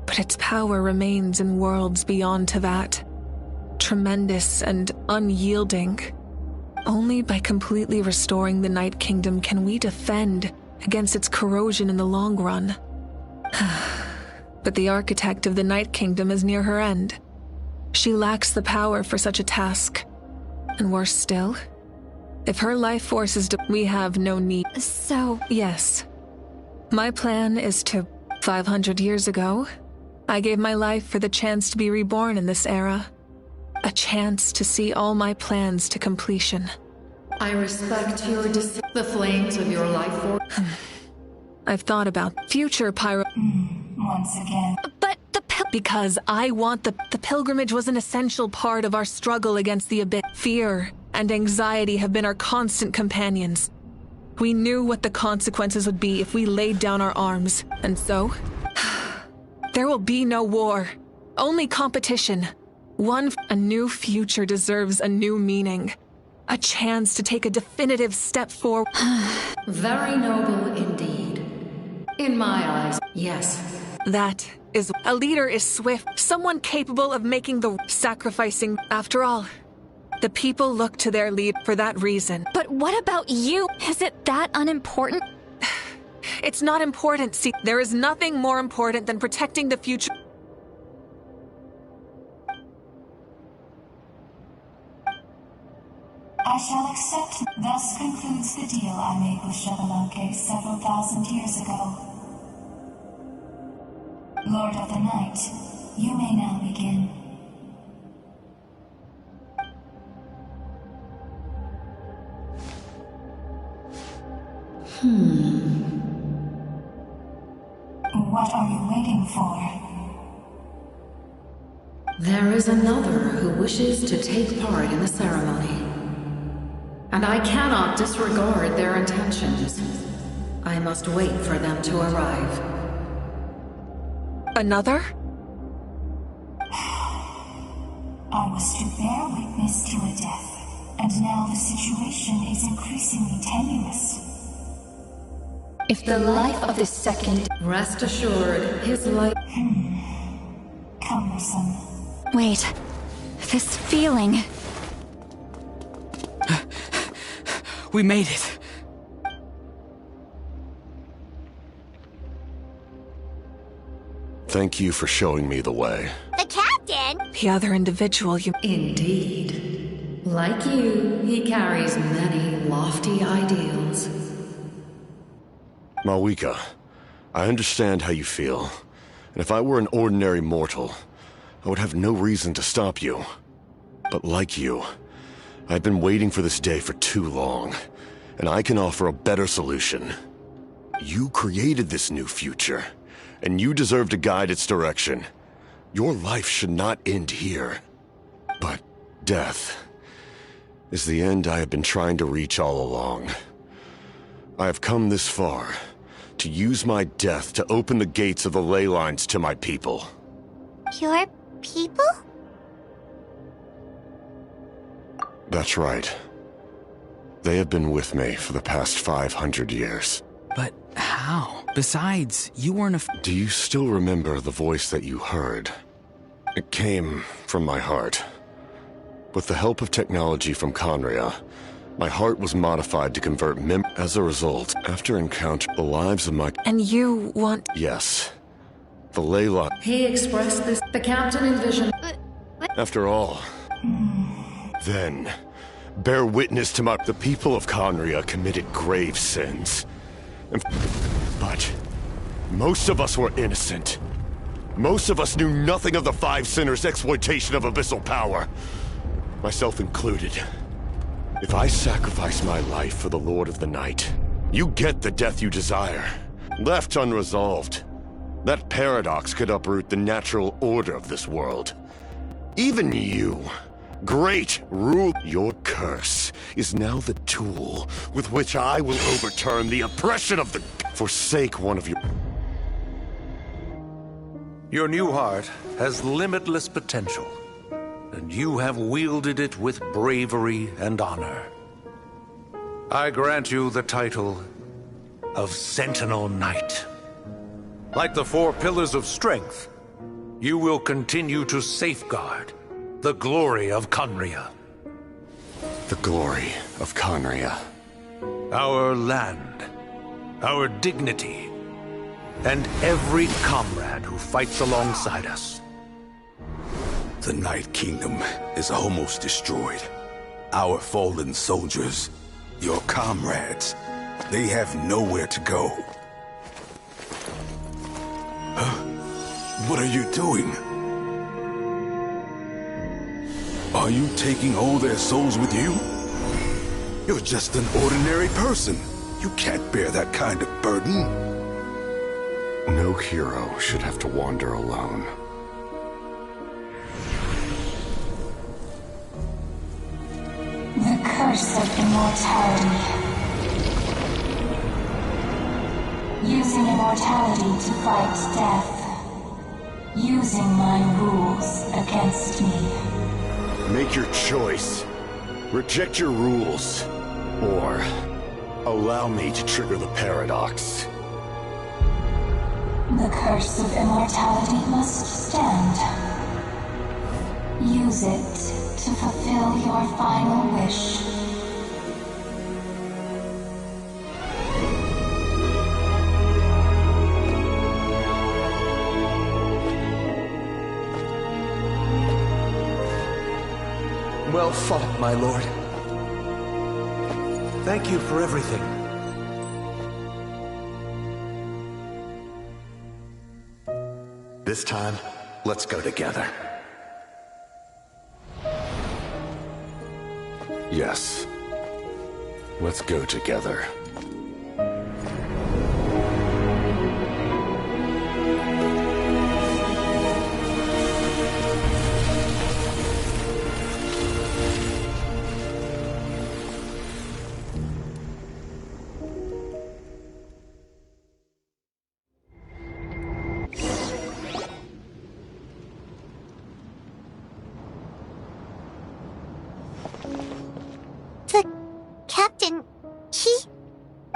But its power remains in worlds beyond Teyvat. Tremendous and unyielding. Only by completely restoring the Night Kingdom can we defend against its corrosion in the long run. But the architect of the Night Kingdom is near her end. She lacks the power for such a task. And worse still, if her life force is we have no need. So... Yes. My plan is to... 500 years ago, I gave my life for the chance to be reborn in this era. A chance to see all my plans to completion. I respect your the flames of your life force. I've thought about future pyro... Once again. But the because I want the pilgrimage was an essential part of our struggle against the Abyss. Fear and anxiety have been our constant companions. We knew what the consequences would be if we laid down our arms. And so, there will be no war. Only competition. A new future deserves a new meaning. A chance to take a definitive step forward. Very noble indeed. In my eyes, yes. That is... A leader is swift. Someone capable of making the sacrificing. After all, the people look to their lead for that reason. But what about you? Is it that unimportant? It's not important. See, there is nothing more important than protecting the future. I shall accept. Thus concludes the deal I made with Xbalanque several thousand years ago. Lord of the Night, you may now begin. What are you waiting for? There is another who wishes to take part in the ceremony. And I cannot disregard their intentions. I must wait for them to arrive. Another? I was to bear witness to a death, and now the situation is increasingly tenuous. If the life of the second... Rest assured, his life... Cumbersome. Wait. This feeling... We made it. Thank you for showing me the way. The captain? The other individual you... Indeed. Like you, he carries many lofty ideals. Mavuika, I understand how you feel. And if I were an ordinary mortal, I would have no reason to stop you. But like you, I've been waiting for this day for too long, and I can offer a better solution. You created this new future, and you deserve to guide its direction. Your life should not end here. But death is the end I have been trying to reach all along. I have come this far to use my death to open the gates of the ley lines to my people. Your people? That's right. They have been with me for the past 500 years. But how? Besides, you weren't a... Do you still remember the voice that you heard? It came from my heart. With the help of technology from Khaenri'ah, my heart was modified to convert As a result, after encountering the lives of my... And you want... Yes. The Layla... He expressed this. The captain envisioned... After all... Then... bear witness to the people of Khaenri'ah committed grave sins. But... most of us were innocent. Most of us knew nothing of the Five Sinners' exploitation of abyssal power. Myself included. If I sacrifice my life for the Lord of the Night, you get the death you desire. Left unresolved, that paradox could uproot the natural order of this world. Even you, great rule, your curse is now the tool with which I will overturn the oppression of the... Forsake one of your... Your new heart has limitless potential, and you have wielded it with bravery and honor. I grant you the title of Sentinel Knight. Like the four pillars of strength, you will continue to safeguard the glory of Khaenri'ah. The glory of Khaenri'ah. Our land, our dignity, and every comrade who fights alongside us. The Night Kingdom is almost destroyed. Our fallen soldiers, your comrades, they have nowhere to go. Huh? What are you doing? Are you taking all their souls with you? You're just an ordinary person. You can't bear that kind of burden. No hero should have to wander alone. The curse of immortality. Using immortality to fight death. Using my rules against me. Make your choice. Reject your rules. Or allow me to trigger the paradox. The curse of immortality must stand. Use it to fulfill your final wish. Well fought, my lord. Thank you for everything. This time, let's go together. Yes. Let's go together.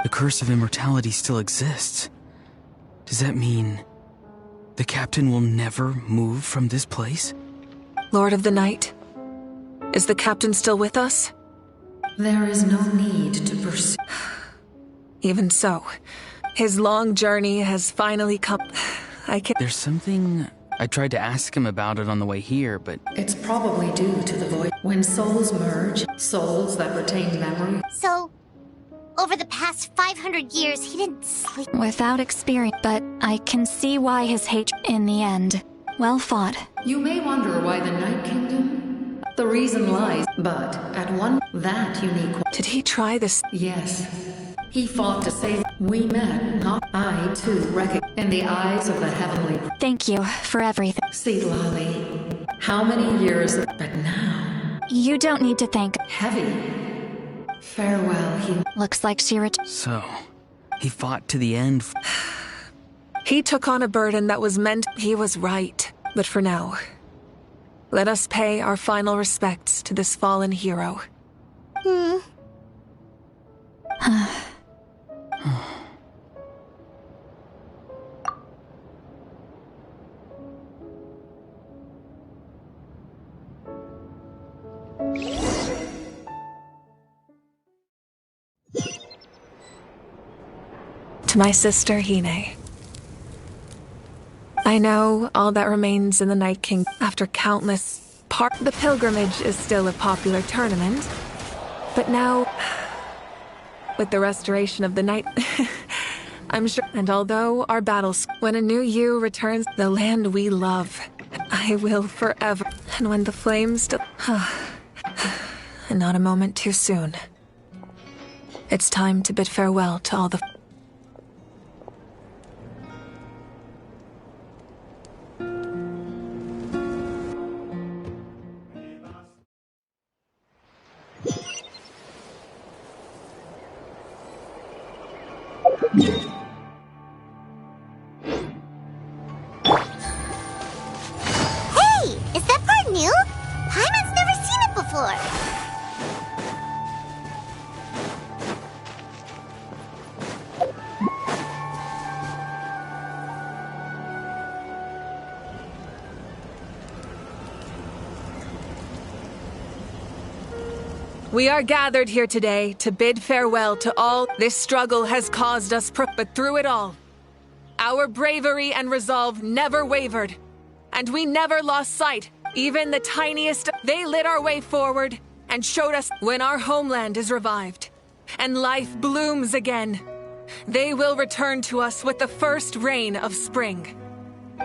The curse of immortality still exists. Does that mean the captain will never move from this place? Lord of the Night, is the captain still with us? There is no need to pursue. Even so, his long journey has finally come. There's something... I tried to ask him about it on the way here, but... It's probably due to the void. When souls merge, souls that retain memory... So, over the past 500 years, he didn't sleep. Without experience, but I can see why his hate in the end. Well fought. You may wonder why the Night Kingdom... The reason lies, but at one... That unique... Did he try this? Yes. He fought to save. We met, not I too recognize in the eyes of the heavenly. Thank you for everything. See, Lolly, how many years, but now. You don't need to thank. Heavy. Farewell, he. Looks like she So, he fought to the end. He took on a burden that was meant. He was right. But for now, let us pay our final respects to this fallen hero. To my sister Hine. I know all that remains in the Night King after countless the pilgrimage is still a popular tournament, but now, with the restoration of the night, I'm sure, and although our battles, when a new you returns the land we love, I will forever, and when the flames and not a moment too soon. It's time to bid farewell to all the We are gathered here today to bid farewell to all this struggle has caused us, but through it all, our bravery and resolve never wavered, and we never lost sight, even the tiniest. They lit our way forward and showed us when our homeland is revived and life blooms again. They will return to us with the first rain of spring.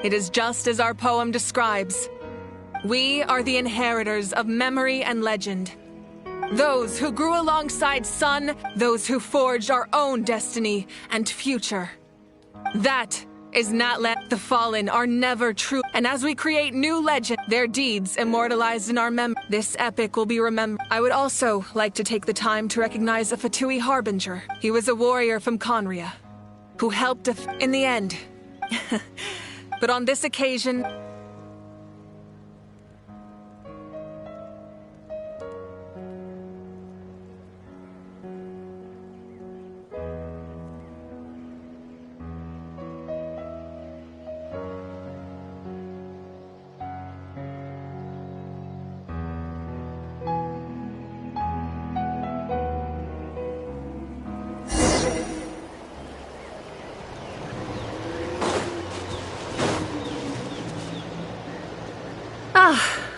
It is just as our poem describes. We are the inheritors of memory and legend. Those who grew alongside sun, those who forged our own destiny and future. That is Natlan. The fallen are never true, and as we create new legend, their deeds immortalized in our memory. This epic will be remembered. I would also like to take the time to recognize a Fatui Harbinger. He was a warrior from Conria, who helped in the end. But on this occasion,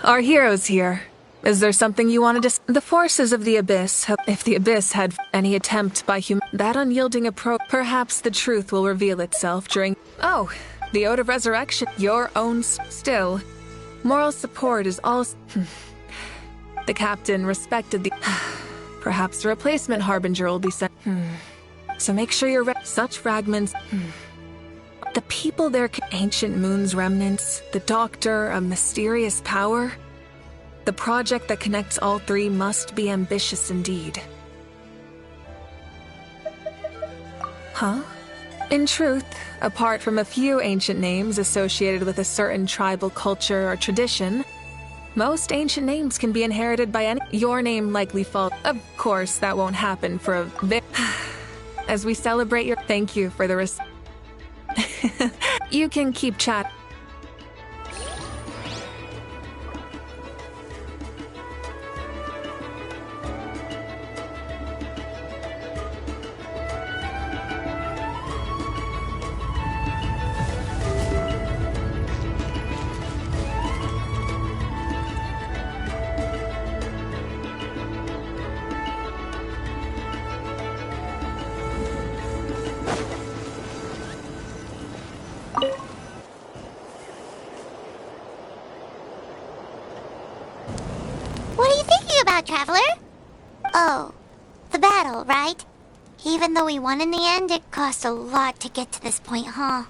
our hero's here. Is there something you wanted to The forces of the Abyss if the Abyss had any attempt by that unyielding approach, perhaps the truth will reveal itself during... Oh, the Ode of Resurrection. Your own still. Moral support is also... The captain respected the... Perhaps a replacement Harbinger will be sent. So make sure you're such fragments... The people there, ancient moon's remnants, the doctor, a mysterious power. The project that connects all three must be ambitious indeed. Huh? In truth, apart from a few ancient names associated with a certain tribal culture or tradition, most ancient names can be inherited by any. Your name likely falls. Of course, that won't happen for a bit. As we celebrate your. Thank you for the You can keep chat. Traveler? Oh, the battle, right? Even though we won in the end, it cost a lot to get to this point, huh?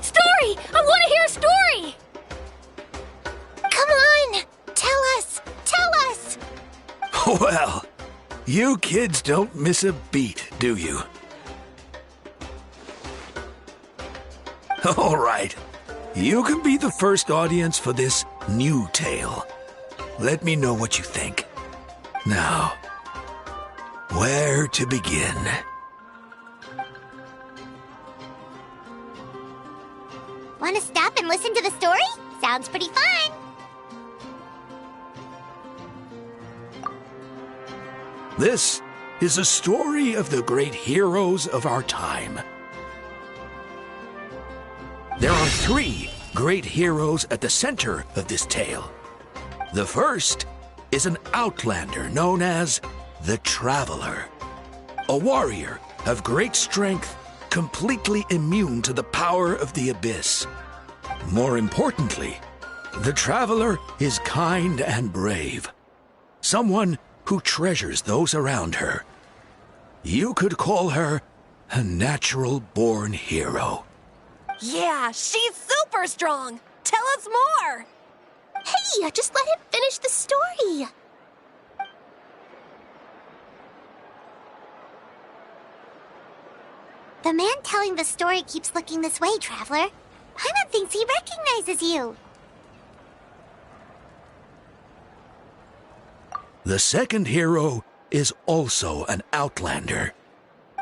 Story! I want to hear a story! Come on! Tell us! Tell us! Well, you kids don't miss a beat, do you? All right. You can be the first audience for this new tale. Let me know what you think. Now, where to begin? Want to stop and listen to the story? Sounds pretty fun! This is a story of the great heroes of our time. There are 3 great heroes at the center of this tale. The first is an outlander known as the Traveler, a warrior of great strength, completely immune to the power of the abyss. More importantly, the Traveler is kind and brave, someone who treasures those around her. You could call her a natural-born hero. Yeah, she's super strong! Tell us more! Hey, just let him finish the story! The man telling the story keeps looking this way, Traveler. Paimon thinks he recognizes you. The second hero is also an outlander.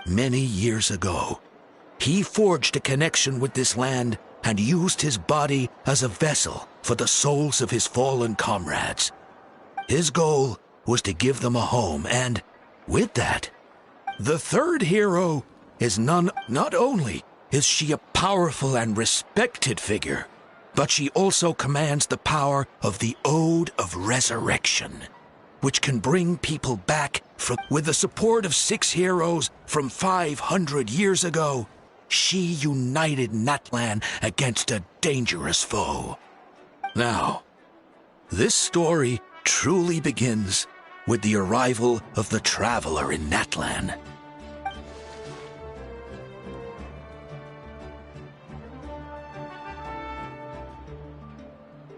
Many years ago, he forged a connection with this land and used his body as a vessel for the souls of his fallen comrades. His goal was to give them a home, and with that, the third hero is not only is she a powerful and respected figure, but she also commands the power of the Ode of Resurrection, which can bring people back from. With the support of 6 heroes from 500 years ago, she united Natlan against a dangerous foe. Now, this story truly begins with the arrival of the Traveler in Natlan.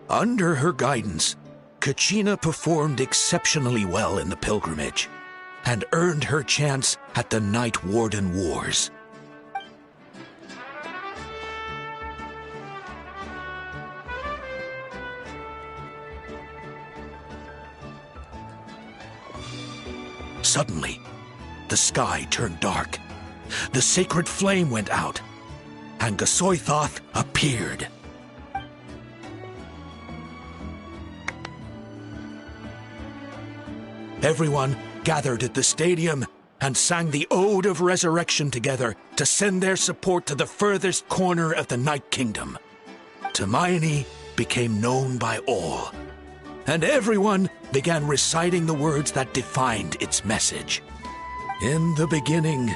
Under her guidance, Kachina performed exceptionally well in the pilgrimage and earned her chance at the Night Warden Wars. Suddenly, the sky turned dark, the sacred flame went out, and Gasoithoth appeared. Everyone gathered at the stadium and sang the Ode of Resurrection together to send their support to the furthest corner of the Night Kingdom. Hermione became known by all, and everyone began reciting the words that defined its message. In the beginning,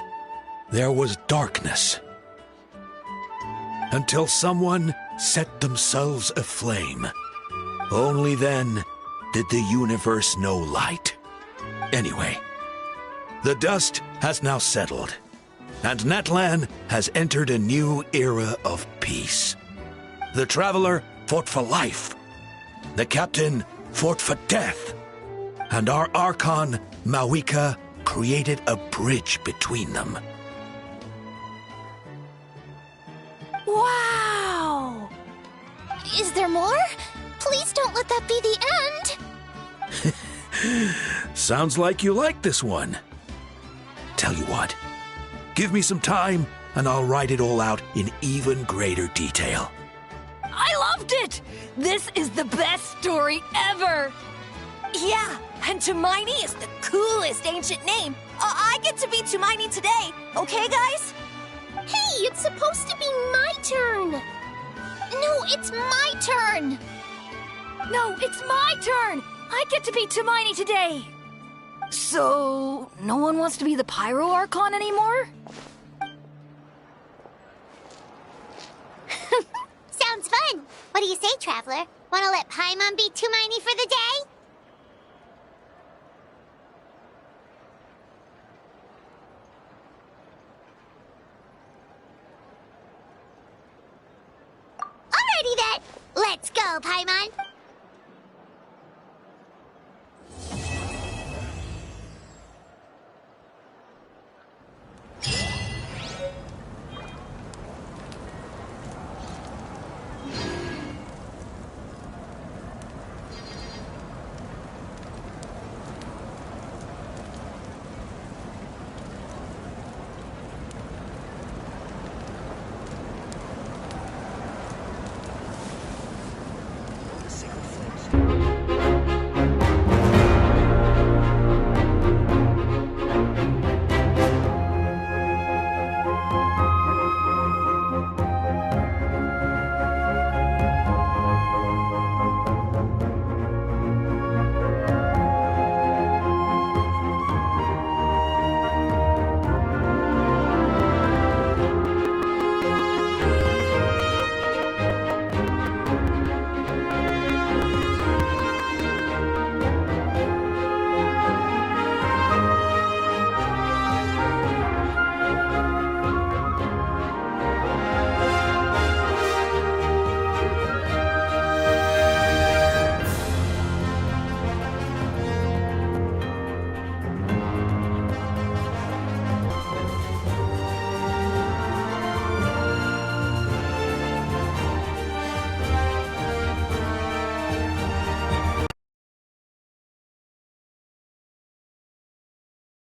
there was darkness, until someone set themselves aflame. Only then did the universe know light. Anyway, the dust has now settled, and Natlan has entered a new era of peace. The traveler fought for life. The captain fought for death. And our archon, Mavuika, created a bridge between them. Wow! Is there more? Please don't let that be the end! Sounds like you like this one. Tell you what, give me some time and I'll write it all out in even greater detail. I loved it! This is the best story ever! Yeah, and Tumaini is the coolest ancient name. I get to be Tumaini today, okay, guys? Hey, it's supposed to be my turn! No, it's my turn! No, it's my turn! I get to be Tumaini today! So, no one wants to be the Pyro Archon anymore? Sounds fun! What do you say, Traveler? Wanna let Paimon be Tumaini for the day? Alrighty then! Let's go, Paimon!